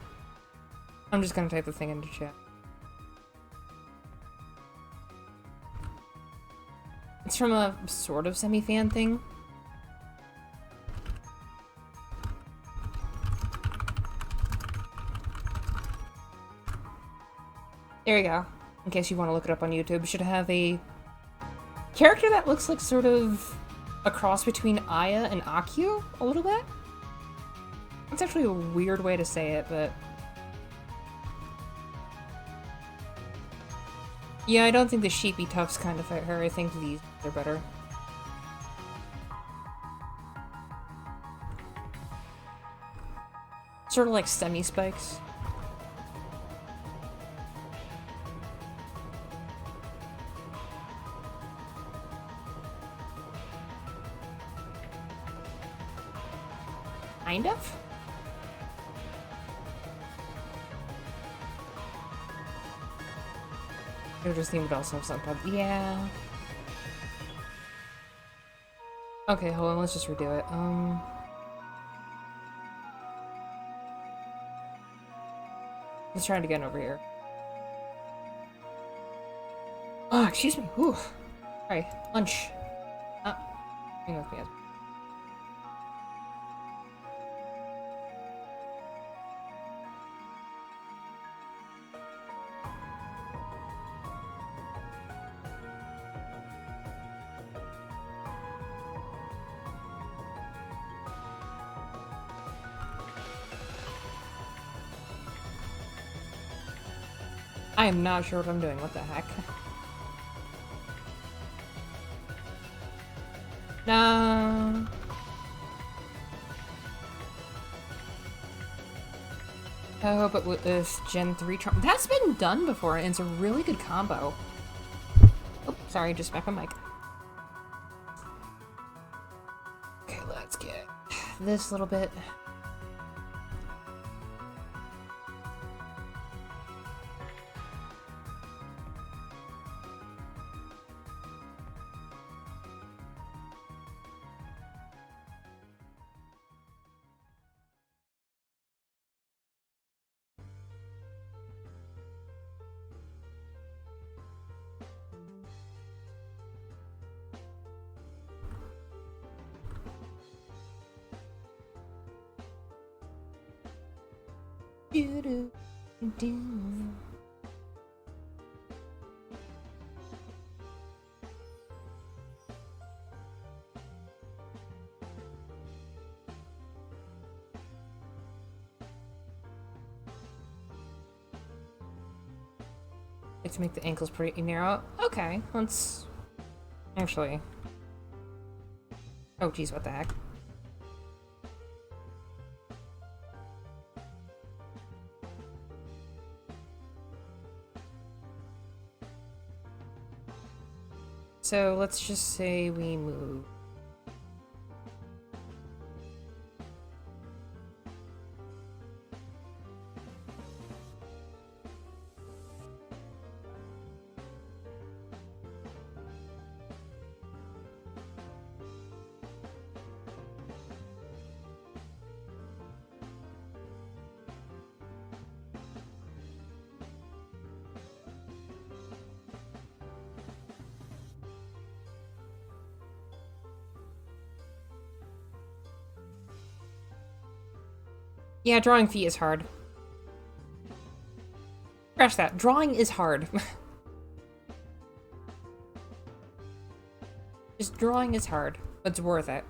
I'm just gonna type the thing into chat. It's from a sort of semi-fan thing. There you go. In case you want to look it up on YouTube, should have a character that looks like sort of a cross between Aya and Akio, a little bit. That's actually a weird way to say it, but... Yeah, I don't think the sheepy tufts kind of fit her. I think these are better. Sort of like semi-spikes. Kind of? Your just name would also have something. Yeah. Okay, hold on, let's just redo it. Let's try it again over here. Oh, excuse me. Whew. Sorry, lunch. Hang with me. I am not sure what I'm doing. What the heck? No. Oh, but with this Gen 3 charm... That's been done before, and it's a really good combo. Oh, sorry, just back on mic. Okay, let's get this little bit... To make the ankles pretty narrow. Okay, let's... Actually... Oh geez, what the heck? So let's just say we move. Yeah, drawing feet is hard. Scratch that. Drawing is hard. Just drawing is hard, but it's worth it.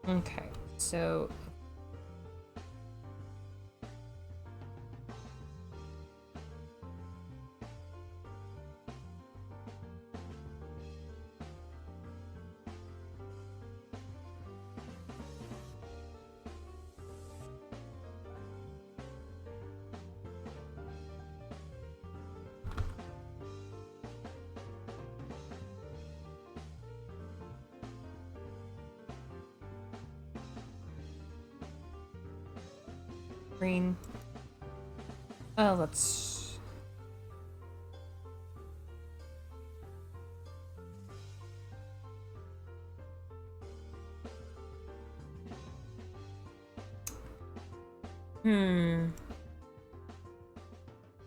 Okay, so green. Let's... You'd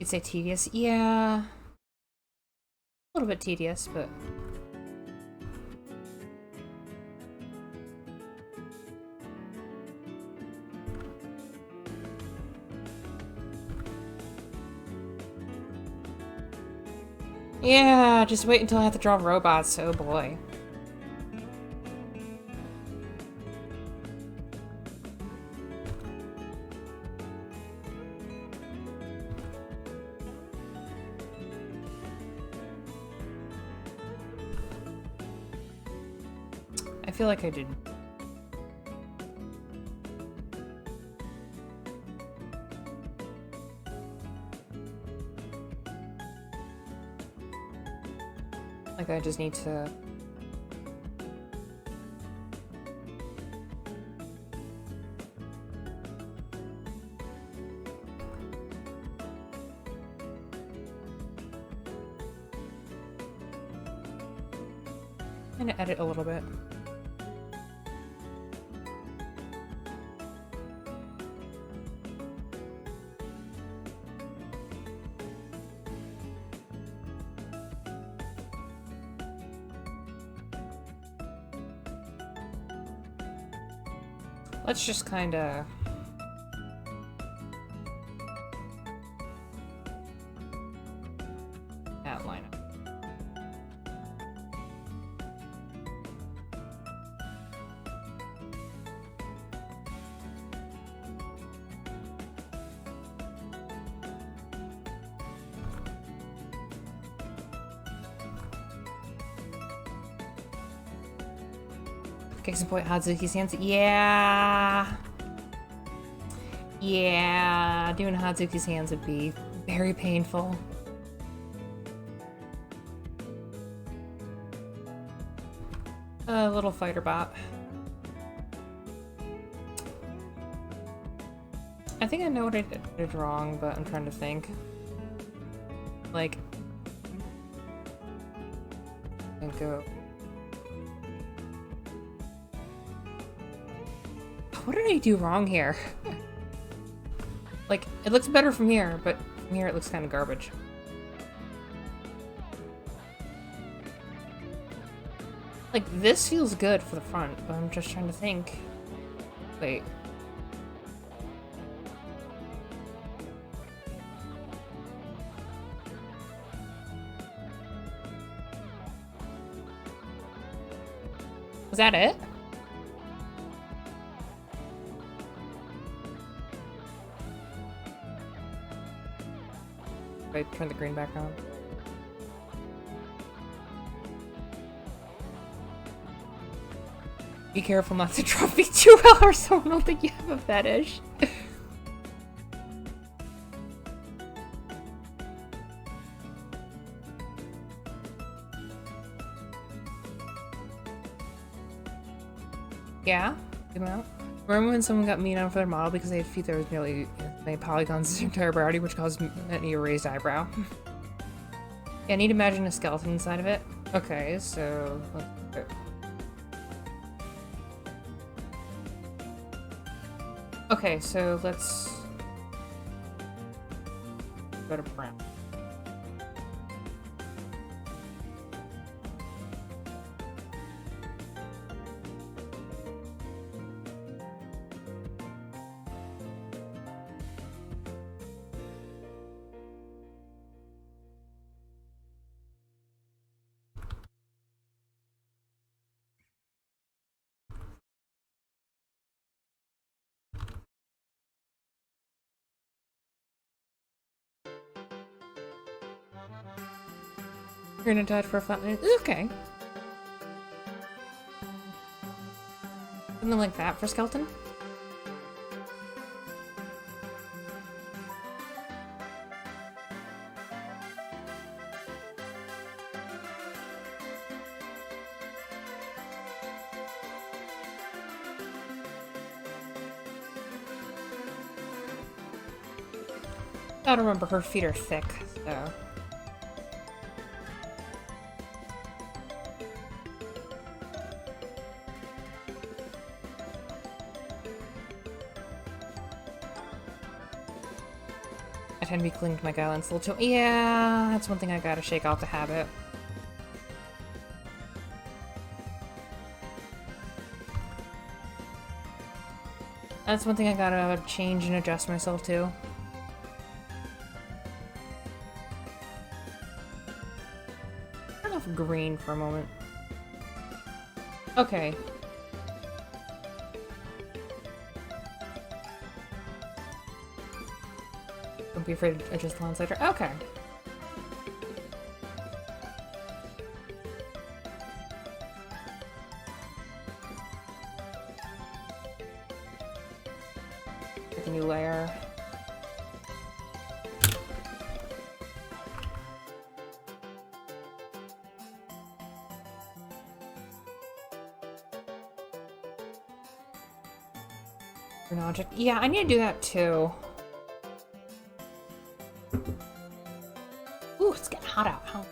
say tedious? Yeah. A little bit tedious, but... Yeah, just wait until I have to draw robots, oh boy. I feel like I did. Like I just need to... kind of edit a little bit. Let's just kind of... outline it. Case in point, Hadzuki's hands. Yeah. Yeah, doing Hadzuki's hands would be very painful. A little fighter bot. I think I know what I did wrong, but I'm trying to think. Like, and go. What did I do wrong here? Like, it looks better from here, but from here it looks kind of garbage. Like, this feels good for the front, but I'm just trying to think. Wait. Was that it? I turn the green back on. Be careful not to drop me 2 hours, so I don't think you have a fetish. Yeah? Good amount. Remember when someone got mean on for their model because they had feet that was nearly many polygons as their entire body, which caused many a raised eyebrow? Yeah, I need to imagine a skeleton inside of it. Okay, so... Okay, so let's... go to brown. You're gonna dodge for a flat minute. It's okay. Something like that for skeleton. Gotta remember her feet are thick, so. I tend to be clinging to my guidelines a little too. Yeah, that's one thing I gotta shake off the habit. That's one thing I gotta change and adjust myself to. Turn off green for a moment. Okay. Don't be afraid to adjust the lines later. Okay. Make a new layer. An object. Yeah, I need to do that too. Ooh, it's getting hot out. How?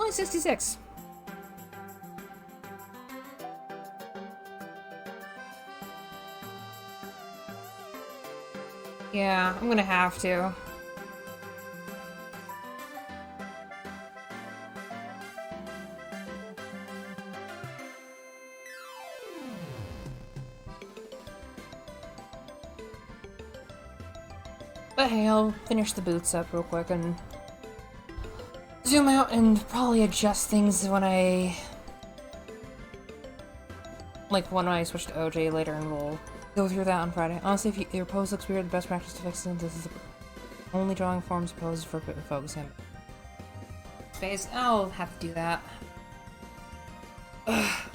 Only 66. Yeah, I'm gonna have to. But hey, I'll finish the boots up real quick and zoom out and probably adjust things when I... like when I switch to OJ later, and we'll go through that on Friday. Honestly, if your pose looks weird, the best practice to fix it. This is the only drawing forms poses for focus him. Space. I'll have to do that. Ugh.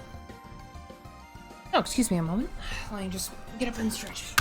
Oh, excuse me a moment. Let me just get up and stretch.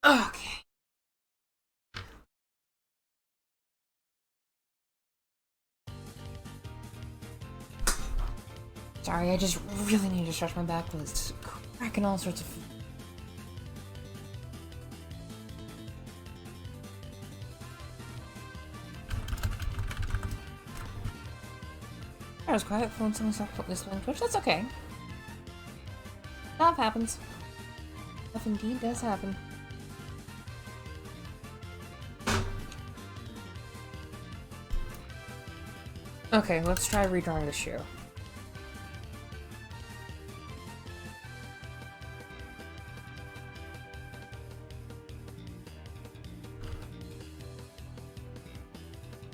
Okay. Sorry, I just really need to stretch my back because it's cracking all sorts of... I was quiet for when someone stopped whistling Twitch. That's okay. Stuff happens. Stuff indeed does happen. Okay, let's try redrawing the shoe.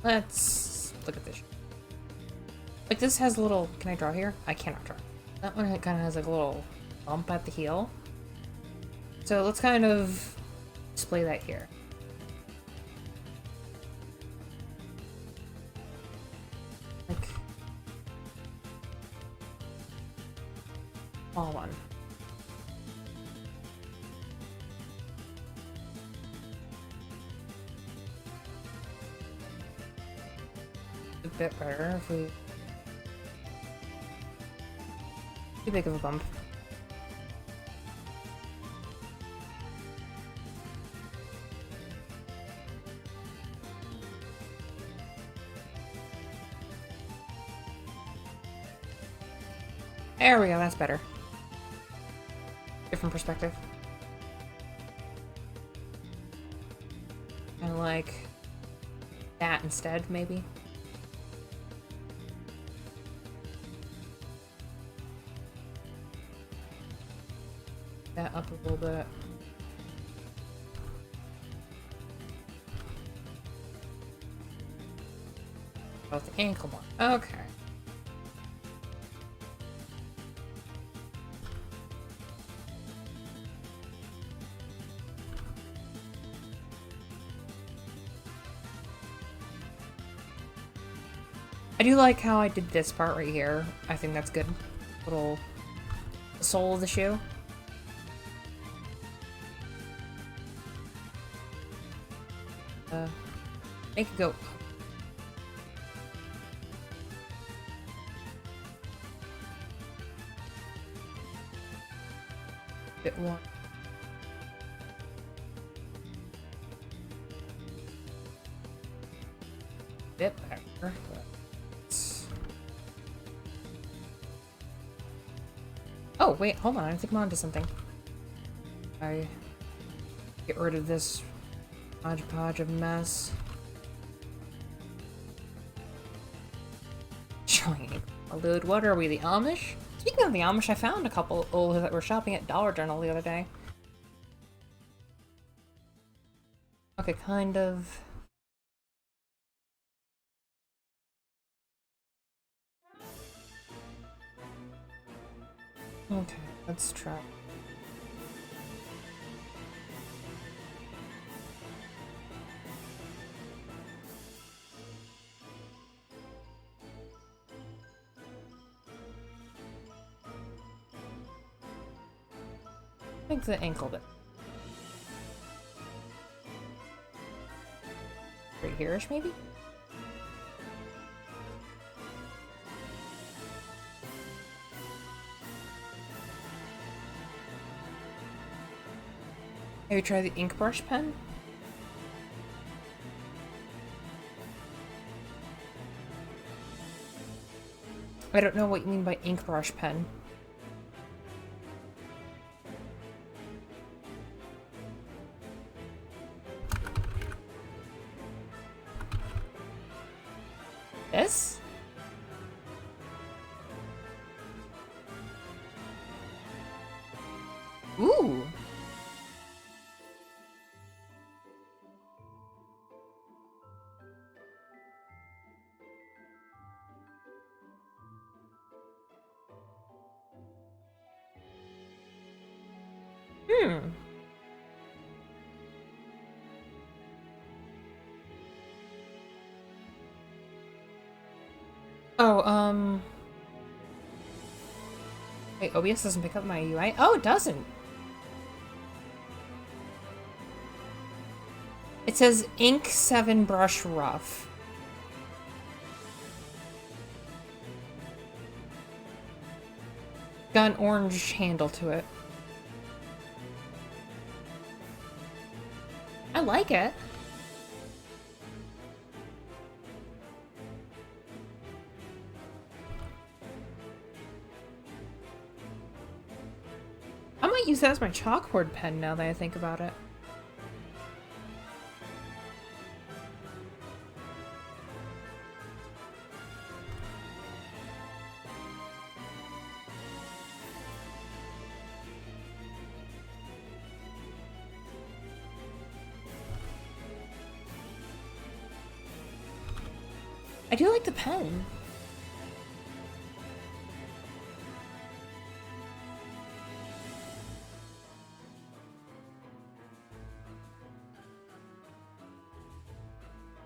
Let's look at this. Like, this has a little... Can I draw here? I cannot draw. That one kind of has like a little bump at the heel. So let's kind of display that here. Like... small one. A bit better if we... Too big of a bump. There we go, that's better. Different perspective. I like that instead, maybe. That up a little bit. Oh, the ankle one. Okay. I do like how I did this part right here. I think that's good. Little sole of the shoe. Make it go. Bit one. Bit better. Oh, wait, hold on. I think I'm onto something. I get rid of this hodgepodge of mess. Showing a dude. What are we, the Amish? Speaking of the Amish, I found a couple that were shopping at Dollar General the other day. Okay, kind of. Okay, let's try. Make the ankle bit. Right here-ish, maybe? Maybe try the ink brush pen? I don't know what you mean by ink brush pen. This? Ooh! Hmm. Oh, wait, OBS doesn't pick up my UI? Oh, it doesn't! It says Ink 7 Brush Rough. Got an orange handle to it. I like it. I might use that as my chalkboard pen now that I think about it. I do like the pen.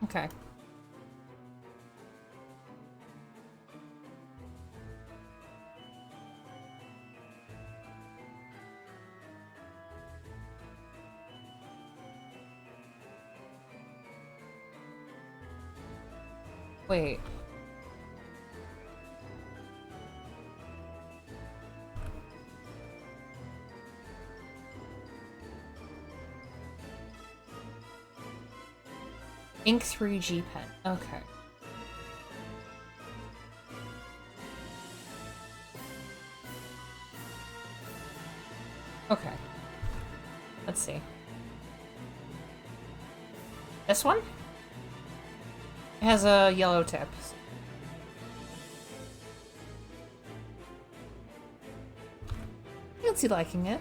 Okay. Wait. Ink 3G pen. Okay. Okay. Let's see. This one? It has a yellow tip. I can see liking it.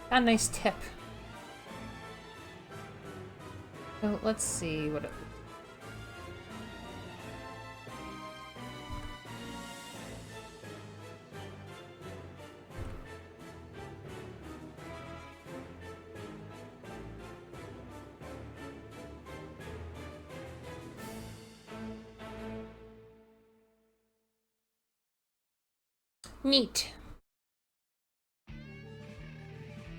Got a nice tip. So let's see what it... Neat.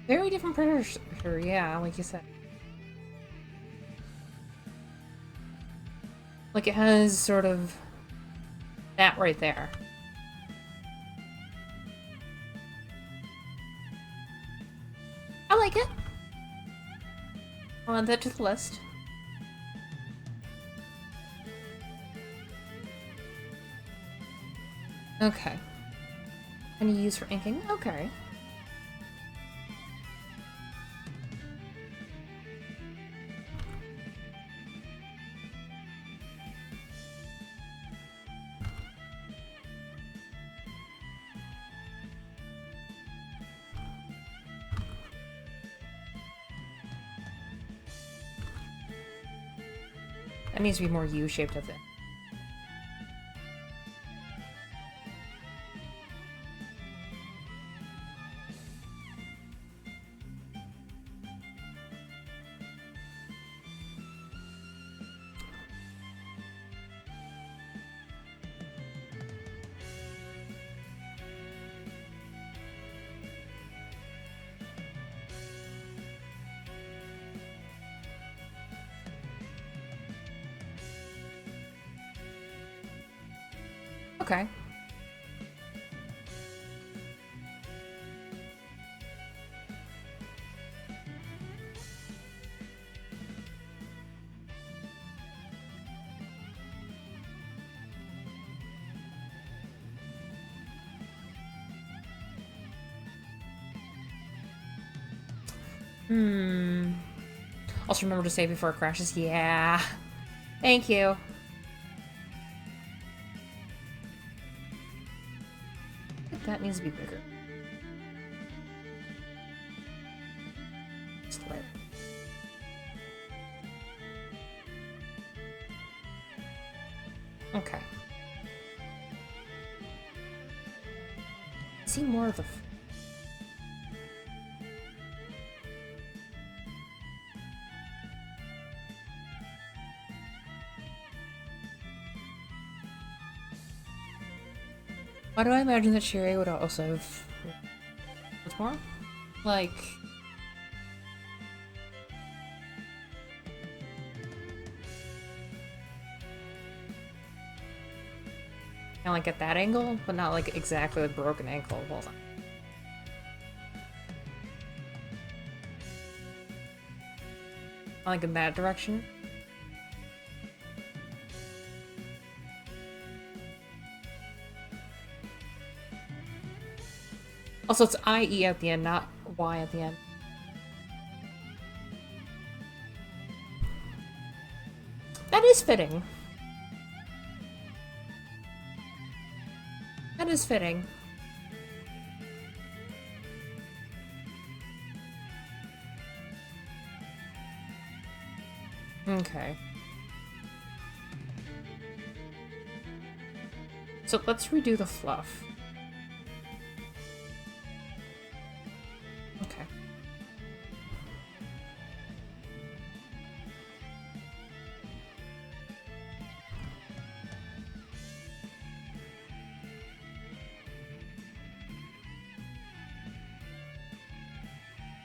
Very different pressure, yeah, like you said. Like it has sort of that right there. I like it. I'll add that to the list. Okay. Any use for inking? Okay. That needs to be more U-shaped, I think. Okay. Also remember to save before it crashes. Yeah. Thank you. That needs to be bigger. Split. Okay. See more of the... Why do I imagine that Sherry would also have... What's more? Like... Kinda like at that angle, but not like exactly the broken ankle. Hold on. Like in that direction. Also, it's IE at the end, not Y at the end. That is fitting. That is fitting. Okay. So let's redo the fluff. Okay.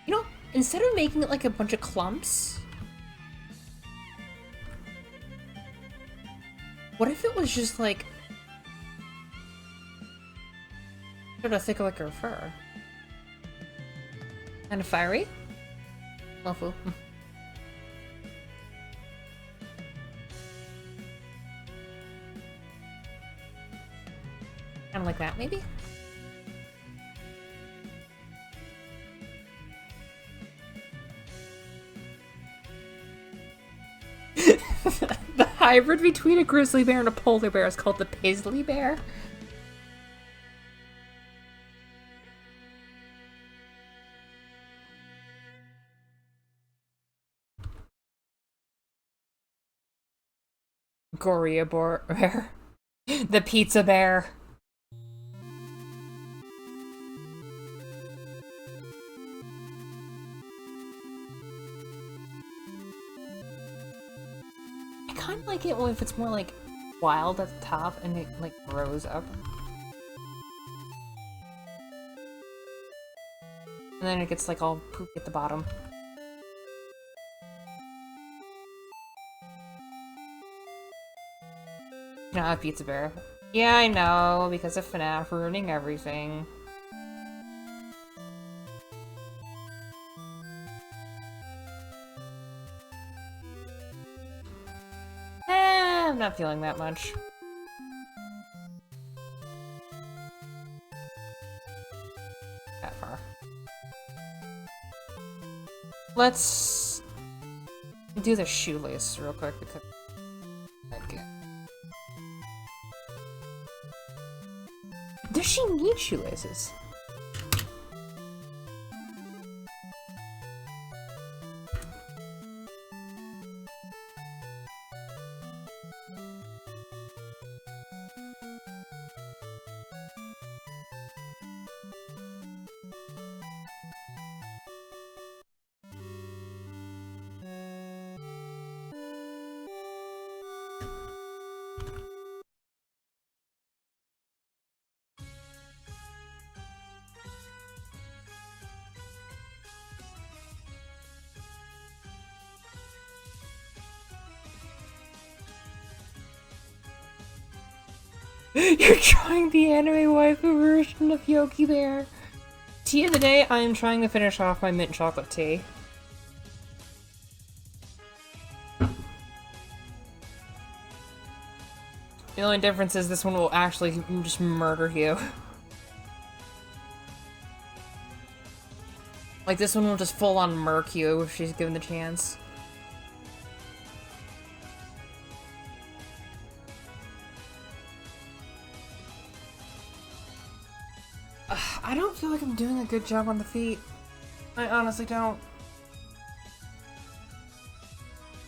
You know, instead of making it like a bunch of clumps, what if it was just like sort of thick like her fur? Kind of fiery? Lawful. Kind of like that, maybe? The hybrid between a grizzly bear and a polar bear is called the Paisley bear. Goria bear. The pizza bear. I kind of like it if it's more like wild at the top and it like grows up. And then it gets like all poopy at the bottom. Not a pizza bear. Yeah, I know, because of FNAF ruining everything. I'm not feeling that much. That far. Let's do the shoelace real quick because okay. Does she need shoelaces? You're trying the anime waifu version of Yogi Bear. Tea of the day, I am trying to finish off my mint chocolate tea. The only difference is this one will actually just murder you. Like, this one will just full-on murk you if she's given the chance. I don't feel like I'm doing a good job on the feet. I honestly don't.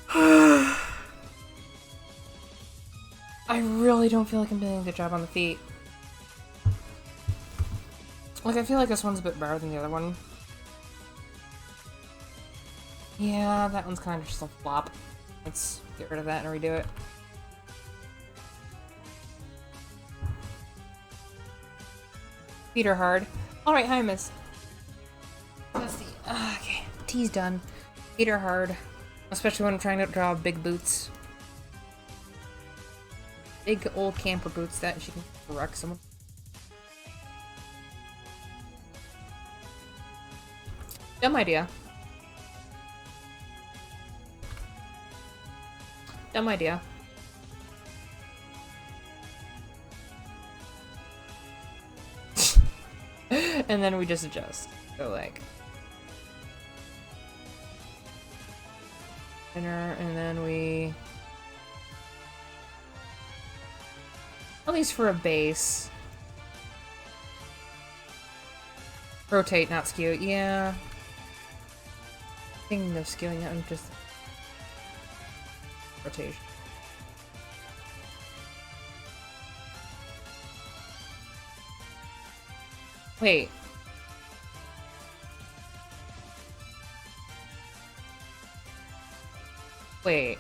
I really don't feel like I'm doing a good job on the feet. Like, I feel like this one's a bit better than the other one. Yeah, that one's kind of just a flop. Let's get rid of that and redo it. Feet are hard. Alright, hi, miss. Let's see. Okay, tea's done. Feet are hard. Especially when I'm trying to draw big boots. Big old camper boots that she can wreck someone. Dumb idea. Dumb idea. And then we just adjust. So like inner, and then we at least for a base. Rotate, not skew. Yeah. Thinking of skewing, I'm just rotation. Wait. Wait.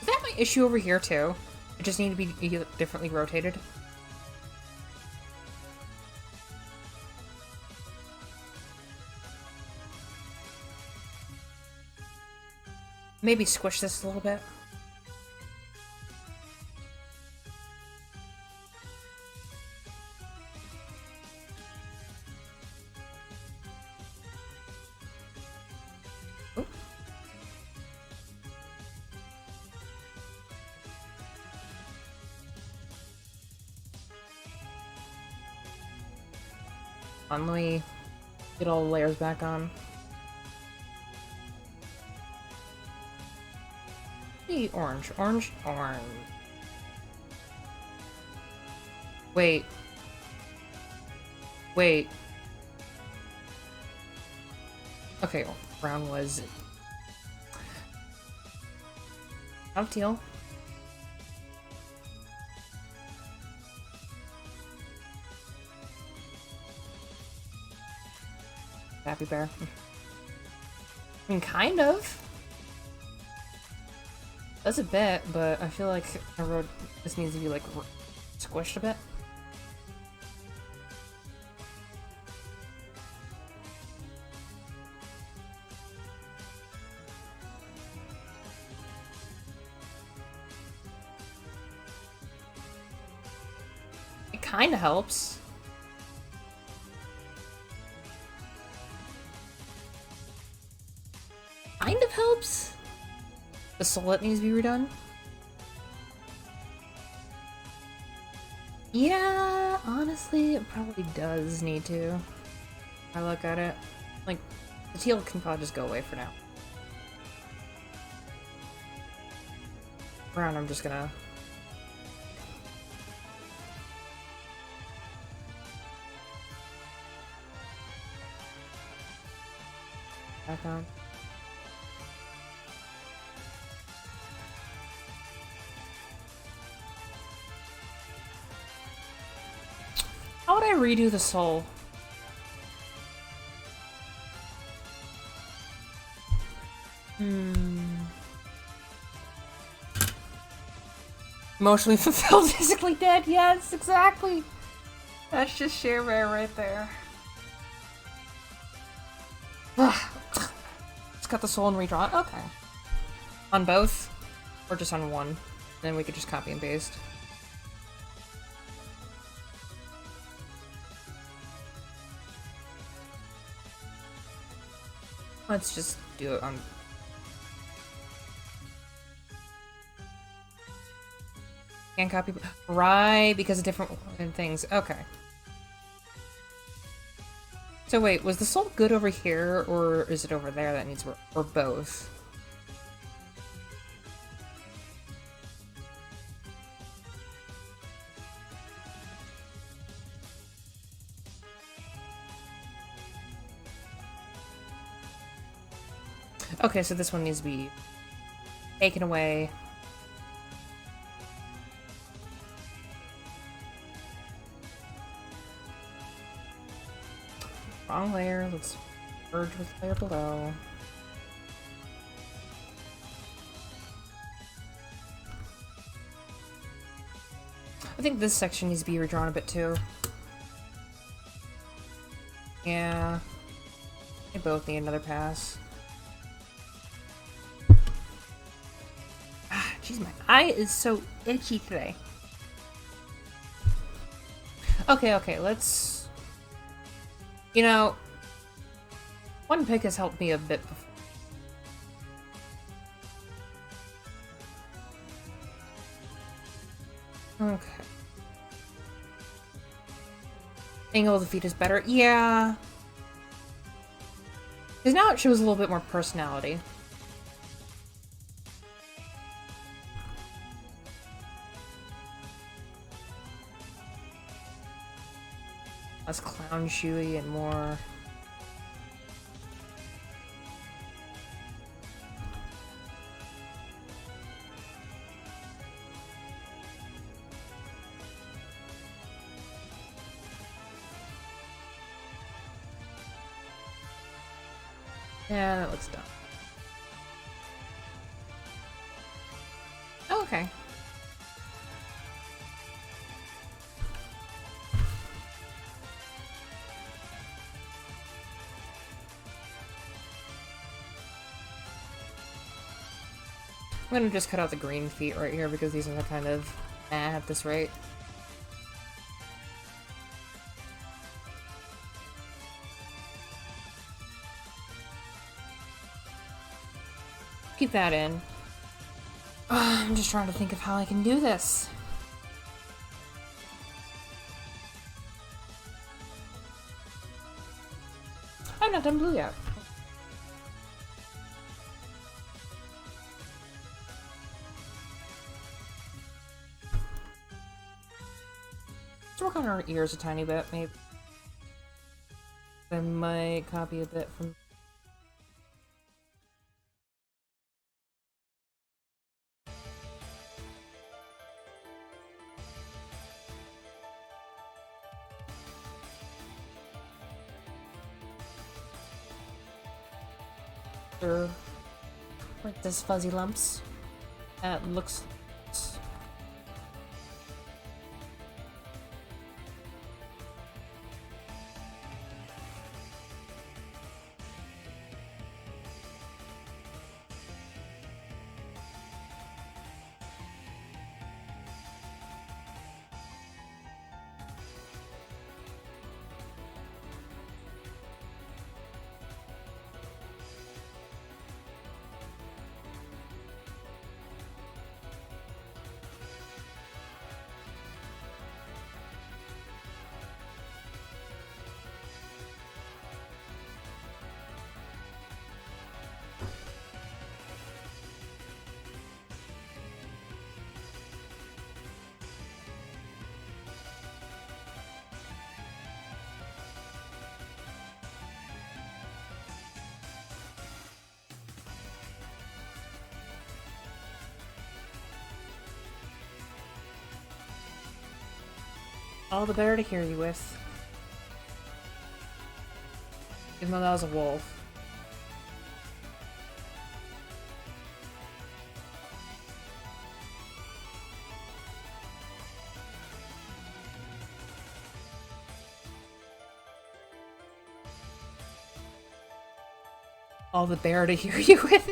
Is that my issue over here too? It just need to be differently rotated? Maybe squish this a little bit. Ooh. Let me get all the layers back on. Hey, orange, orange, orange. Wait. Wait. Okay, well, brown was... Out of teal. Happy bear. I mean, kind of. Does a bit, but I feel like the road just needs to be like squished a bit. It kind of helps. Kind of helps. The solid needs to be redone. Yeah, honestly, it probably does need to. If I look at it. Like, the teal can probably just go away for now. Brown, I'm just gonna... back on. How would I redo the soul? Emotionally fulfilled, physically dead. Yes, exactly. That's just sheer rare right there. Just cut the soul and redraw it. Okay. On both? Or just on one? Then we could just copy and paste. Let's just do it on... Can't copy... Right, because of different things. Okay. So wait, was the soul good over here, or is it over there that needs work? Or both? Okay, so this one needs to be taken away. Wrong layer. Let's merge with the layer below. I think this section needs to be redrawn a bit too. Yeah. They both need another pass. Ah, jeez, my eye is so itchy today. Okay, let's... You know, one pick has helped me a bit before. Okay. Angle of the feet is better. Yeah. Because now it shows a little bit more personality. Less clown shoey and more... Yeah, that looks dumb. Oh, okay. I'm gonna just cut out the green feet right here because these are kind of at this rate. Keep that in. I'm just trying to think of how I can do this. I'm not done blue yet. Let's work on our ears a tiny bit, maybe. I might copy a bit from... Like this fuzzy lumps. That looks... All the better to hear you with. Even though that was a wolf. All the better to hear you with.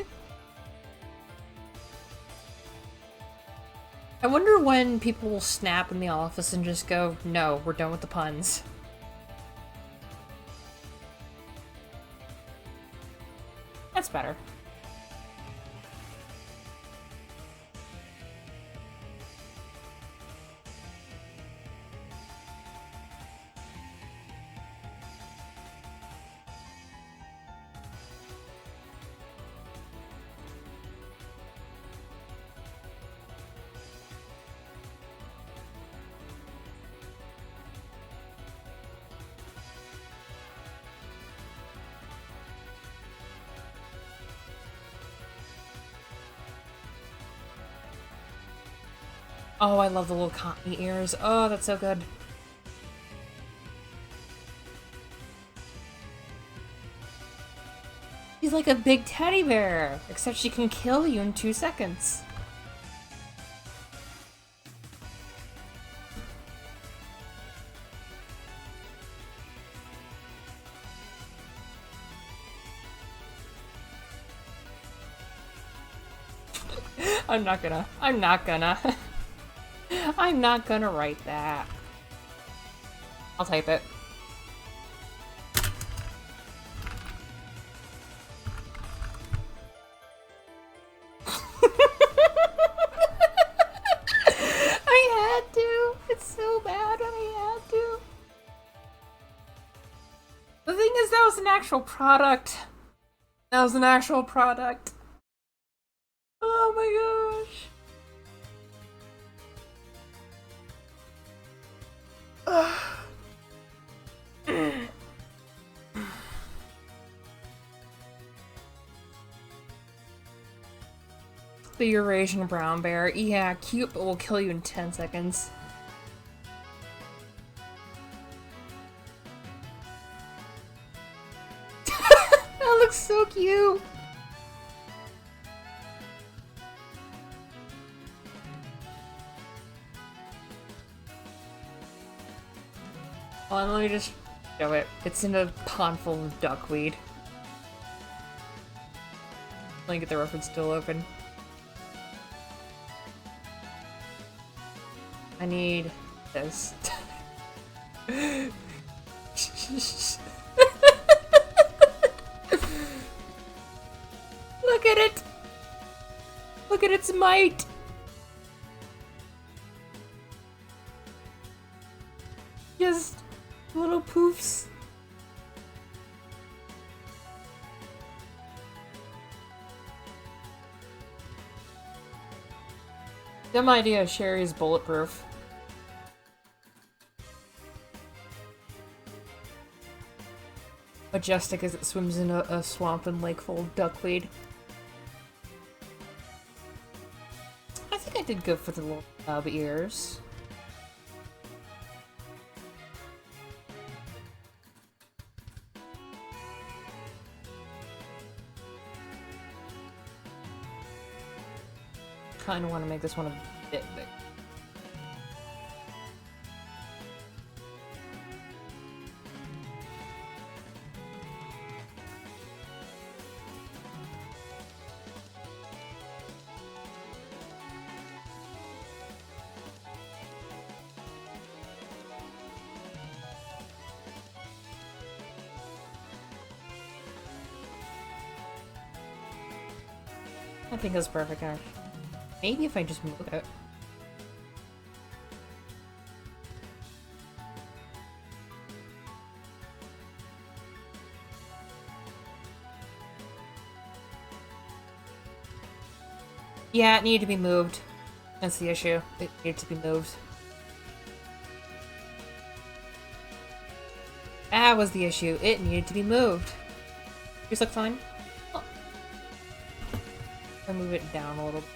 I wonder when people will snap in the office and just go, no, we're done with the puns. That's better. Oh, I love the little cottony ears. Oh, that's so good. She's like a big teddy bear, except she can kill you in 2 seconds. I'm not gonna write that. I'll type it. I had to. It's so bad, but I had to. The thing is, that was an actual product. That was an actual product. Oh my gosh. The Eurasian brown bear. Yeah, cute, but will kill you in 10 seconds. That looks so cute! Hold on, let me just show it. It's in a pond full of duckweed. Let me get the reference still open. I need this. Look at it! Look at its might! Just little poofs. Dumb idea, Sherry's bulletproof. Majestic as it swims in a swamp and lake full of duckweed. I think I did good for the little ears. Kind of want to make this one a bit big. I think that's perfect, actually. Maybe if I just move it. Yeah, it needed to be moved. That's the issue. It needed to be moved. That was the issue. It needed to be moved. Yours look fine? Oh. I'll move it down a little bit.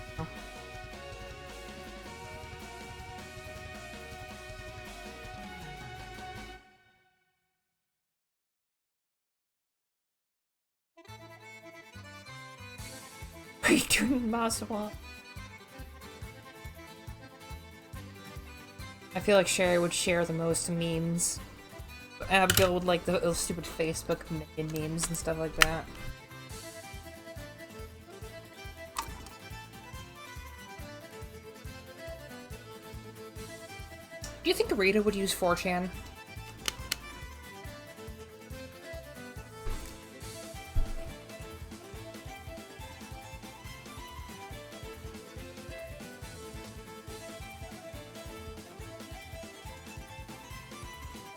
What are you doing, Maswa? I feel like Sherry would share the most memes. Abigail would like the stupid Facebook memes and stuff like that. Do you think Rita would use 4chan?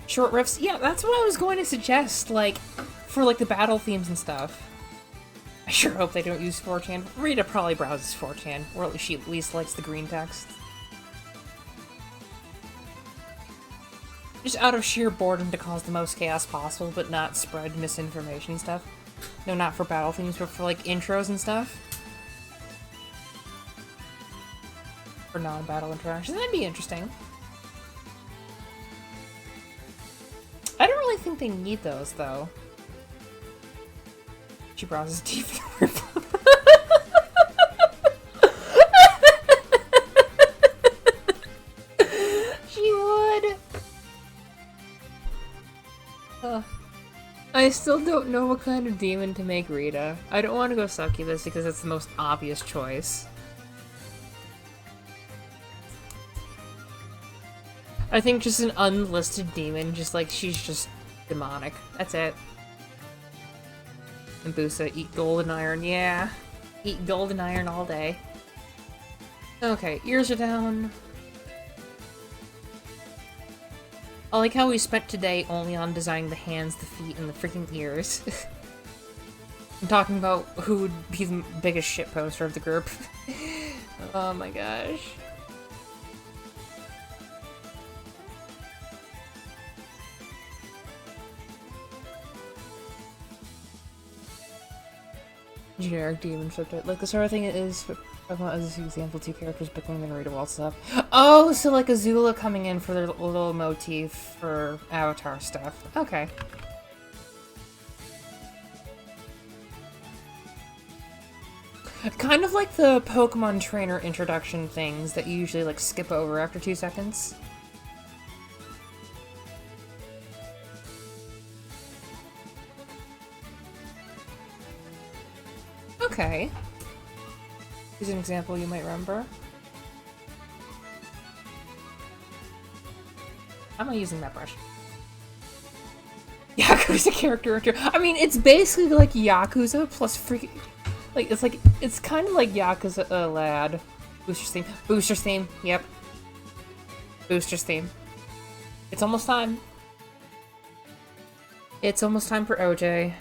Short riffs? Yeah, that's what I was going to suggest, like, for, like, the battle themes and stuff. I sure hope they don't use 4chan. Rita probably browses 4chan, or she at least likes the green text. Just out of sheer boredom to cause the most chaos possible, but not spread misinformation and stuff. No, not for battle themes, but for, like, intros and stuff. For non-battle interactions. That'd be interesting. I don't really think they need those, though. She browses deep. She would. I still don't know what kind of demon to make Rita. I don't want to go succubus because it's the most obvious choice. I think just an unlisted demon, just like she's just demonic. That's it. And Busa, eat golden iron. Yeah. Eat golden iron all day. Okay, ears are down. I like how we spent today only on designing the hands, the feet, and the freaking ears. I'm talking about who would be the biggest shitposter of the group. Oh my gosh. Generic demon subject. Like, the sort of thing it is, as an example, two characters bickering and Rita waltz up. Oh, so like Azula coming in for their little motif for Avatar stuff. Okay. Kind of like the Pokemon trainer introduction things that you usually like skip over after 2 seconds. Okay. Here's an example you might remember. How am I using that brush? Yakuza character intro. I mean, it's basically like Yakuza plus freaking... Like, it's kind of like Yakuza lad. Booster's theme. Booster's theme. Yep. Booster's theme. It's almost time. It's almost time for OJ.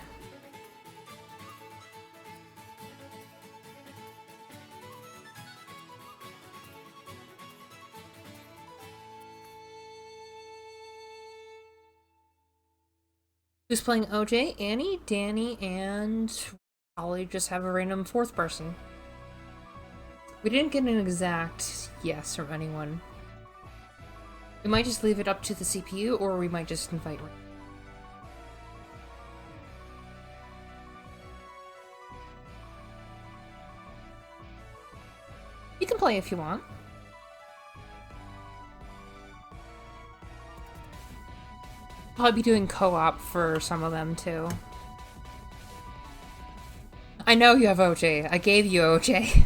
Who's playing OJ? Annie, Danny, and probably just have a random fourth person. We didn't get an exact yes from anyone. We might just leave it up to the CPU, or we might just invite. You can play if you want. Probably be doing co-op for some of them too. I know you have OJ. I gave you OJ.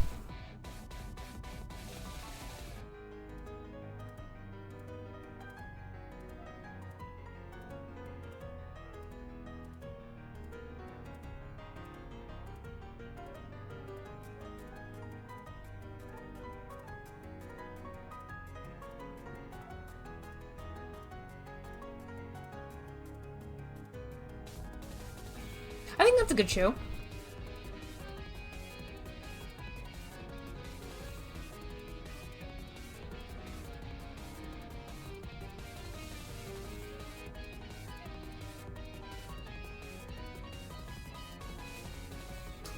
I think that's a good show.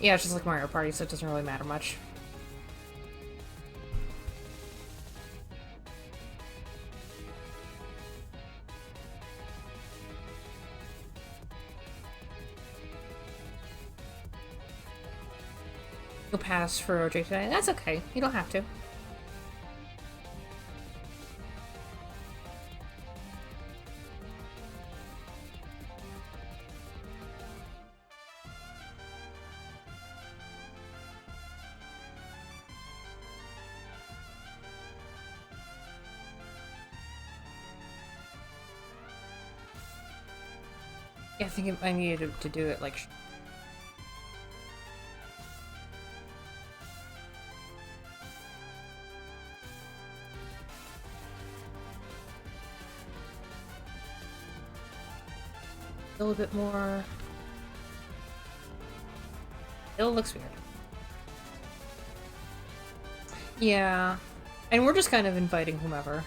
Yeah, it's just like Mario Party, so it doesn't really matter much. You'll pass for OJ today. That's okay. You don't have to. Yeah, I think I needed to do it like. A little bit more. Still looks weird. Yeah. And we're just kind of inviting whomever.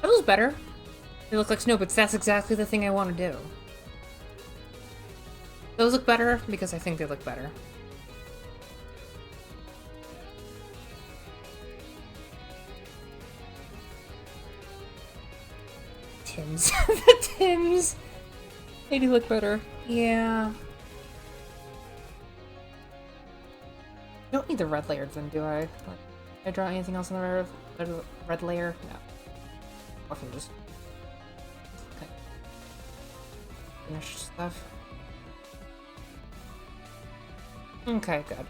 That was better. They look like snow, but that's exactly the thing I want to do. Those look better because I think they look better. Tims. The Tims! They do look better. Yeah. I don't need the red layer then, do I? Like, did I draw anything else on the red layer? No. I can just finish stuff. Okay, good.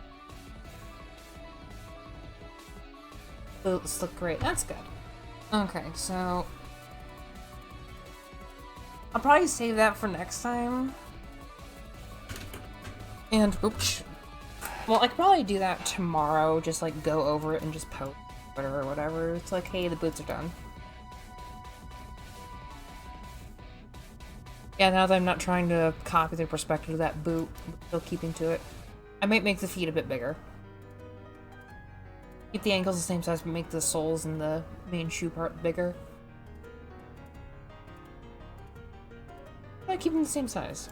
Those look great. That's good. Okay, so I'll probably save that for next time. And oops. Well, I could probably do that tomorrow. Just like go over it and just post Twitter or whatever. It's like, hey, the boots are done. Yeah, now that I'm not trying to copy the perspective of that boot, I'm still keeping to it. I might make the feet a bit bigger. Keep the ankles the same size, but make the soles and the main shoe part bigger. I keep them the same size.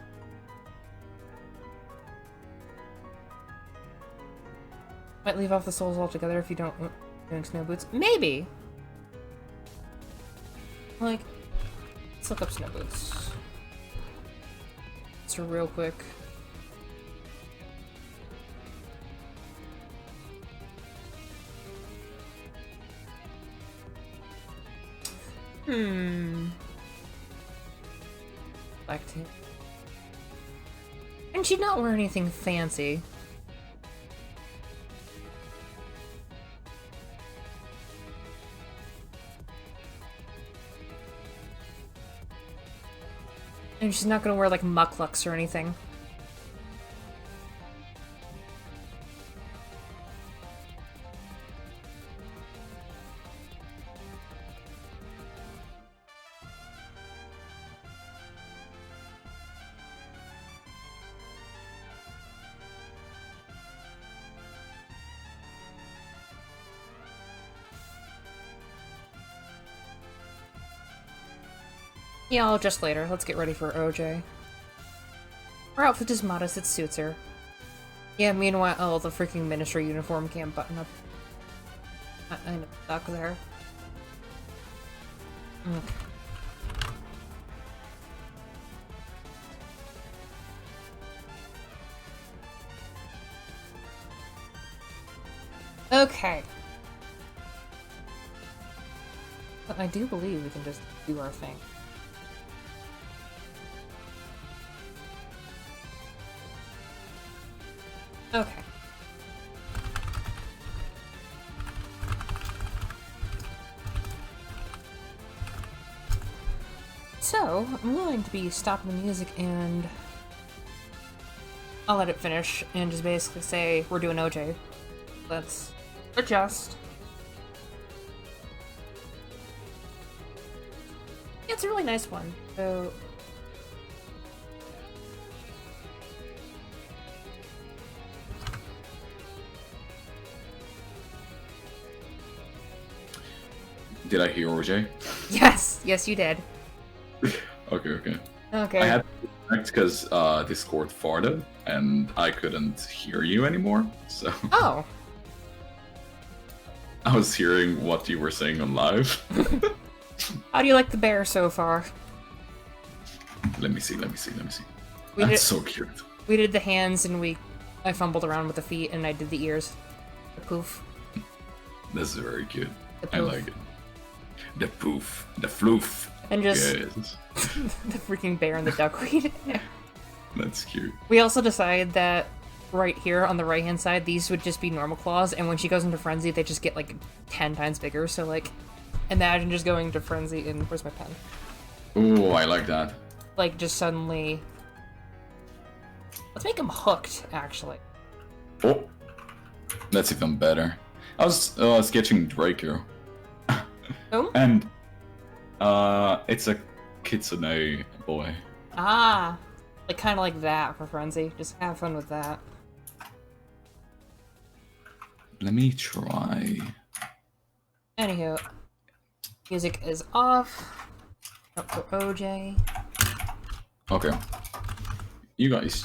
Might leave off the soles altogether if you don't doing snow boots. Maybe! Like, let's look up snow boots. Just real quick. Black tape. And she'd not wear anything fancy. And she's not gonna wear, like, mucklucks or anything. Yeah, I'll adjust later. Let's get ready for OJ. Her outfit is modest, it suits her. Yeah, meanwhile, oh, the freaking ministry uniform can't button up. I'm stuck there. Okay. But I do believe we can just do our thing. Okay. So, I'm going to be stopping the music and I'll let it finish and just basically say we're doing OJ. Let's adjust. Yeah, it's a really nice one. So Did I hear OJ? yes, yes, you did. Okay. Okay. I had to connect because Discord farted and I couldn't hear you anymore. So Oh. I was hearing what you were saying on live. How do you like the bear so far? Let me see. We That's did- so cute. We did the hands and I fumbled around with the feet and I did the ears. The poof. This is very cute. The I poof. like it. The poof. The floof. And just Yes. the freaking bear and the duckweed. That's cute. We also decided that right here on the right hand side, these would just be normal claws, and when she goes into frenzy, they just get like 10 times bigger. So like, imagine just going to frenzy and where's my pen? Ooh, I like that. Like just suddenly, let's make him hooked. Actually, Oh, that's even better. I was sketching Draco. oh And it's a kitsune boy. ah, like kind of like that for frenzy. Just have fun with that. Let me try. Anywho, music is off. Up for OJ. Okay. You guys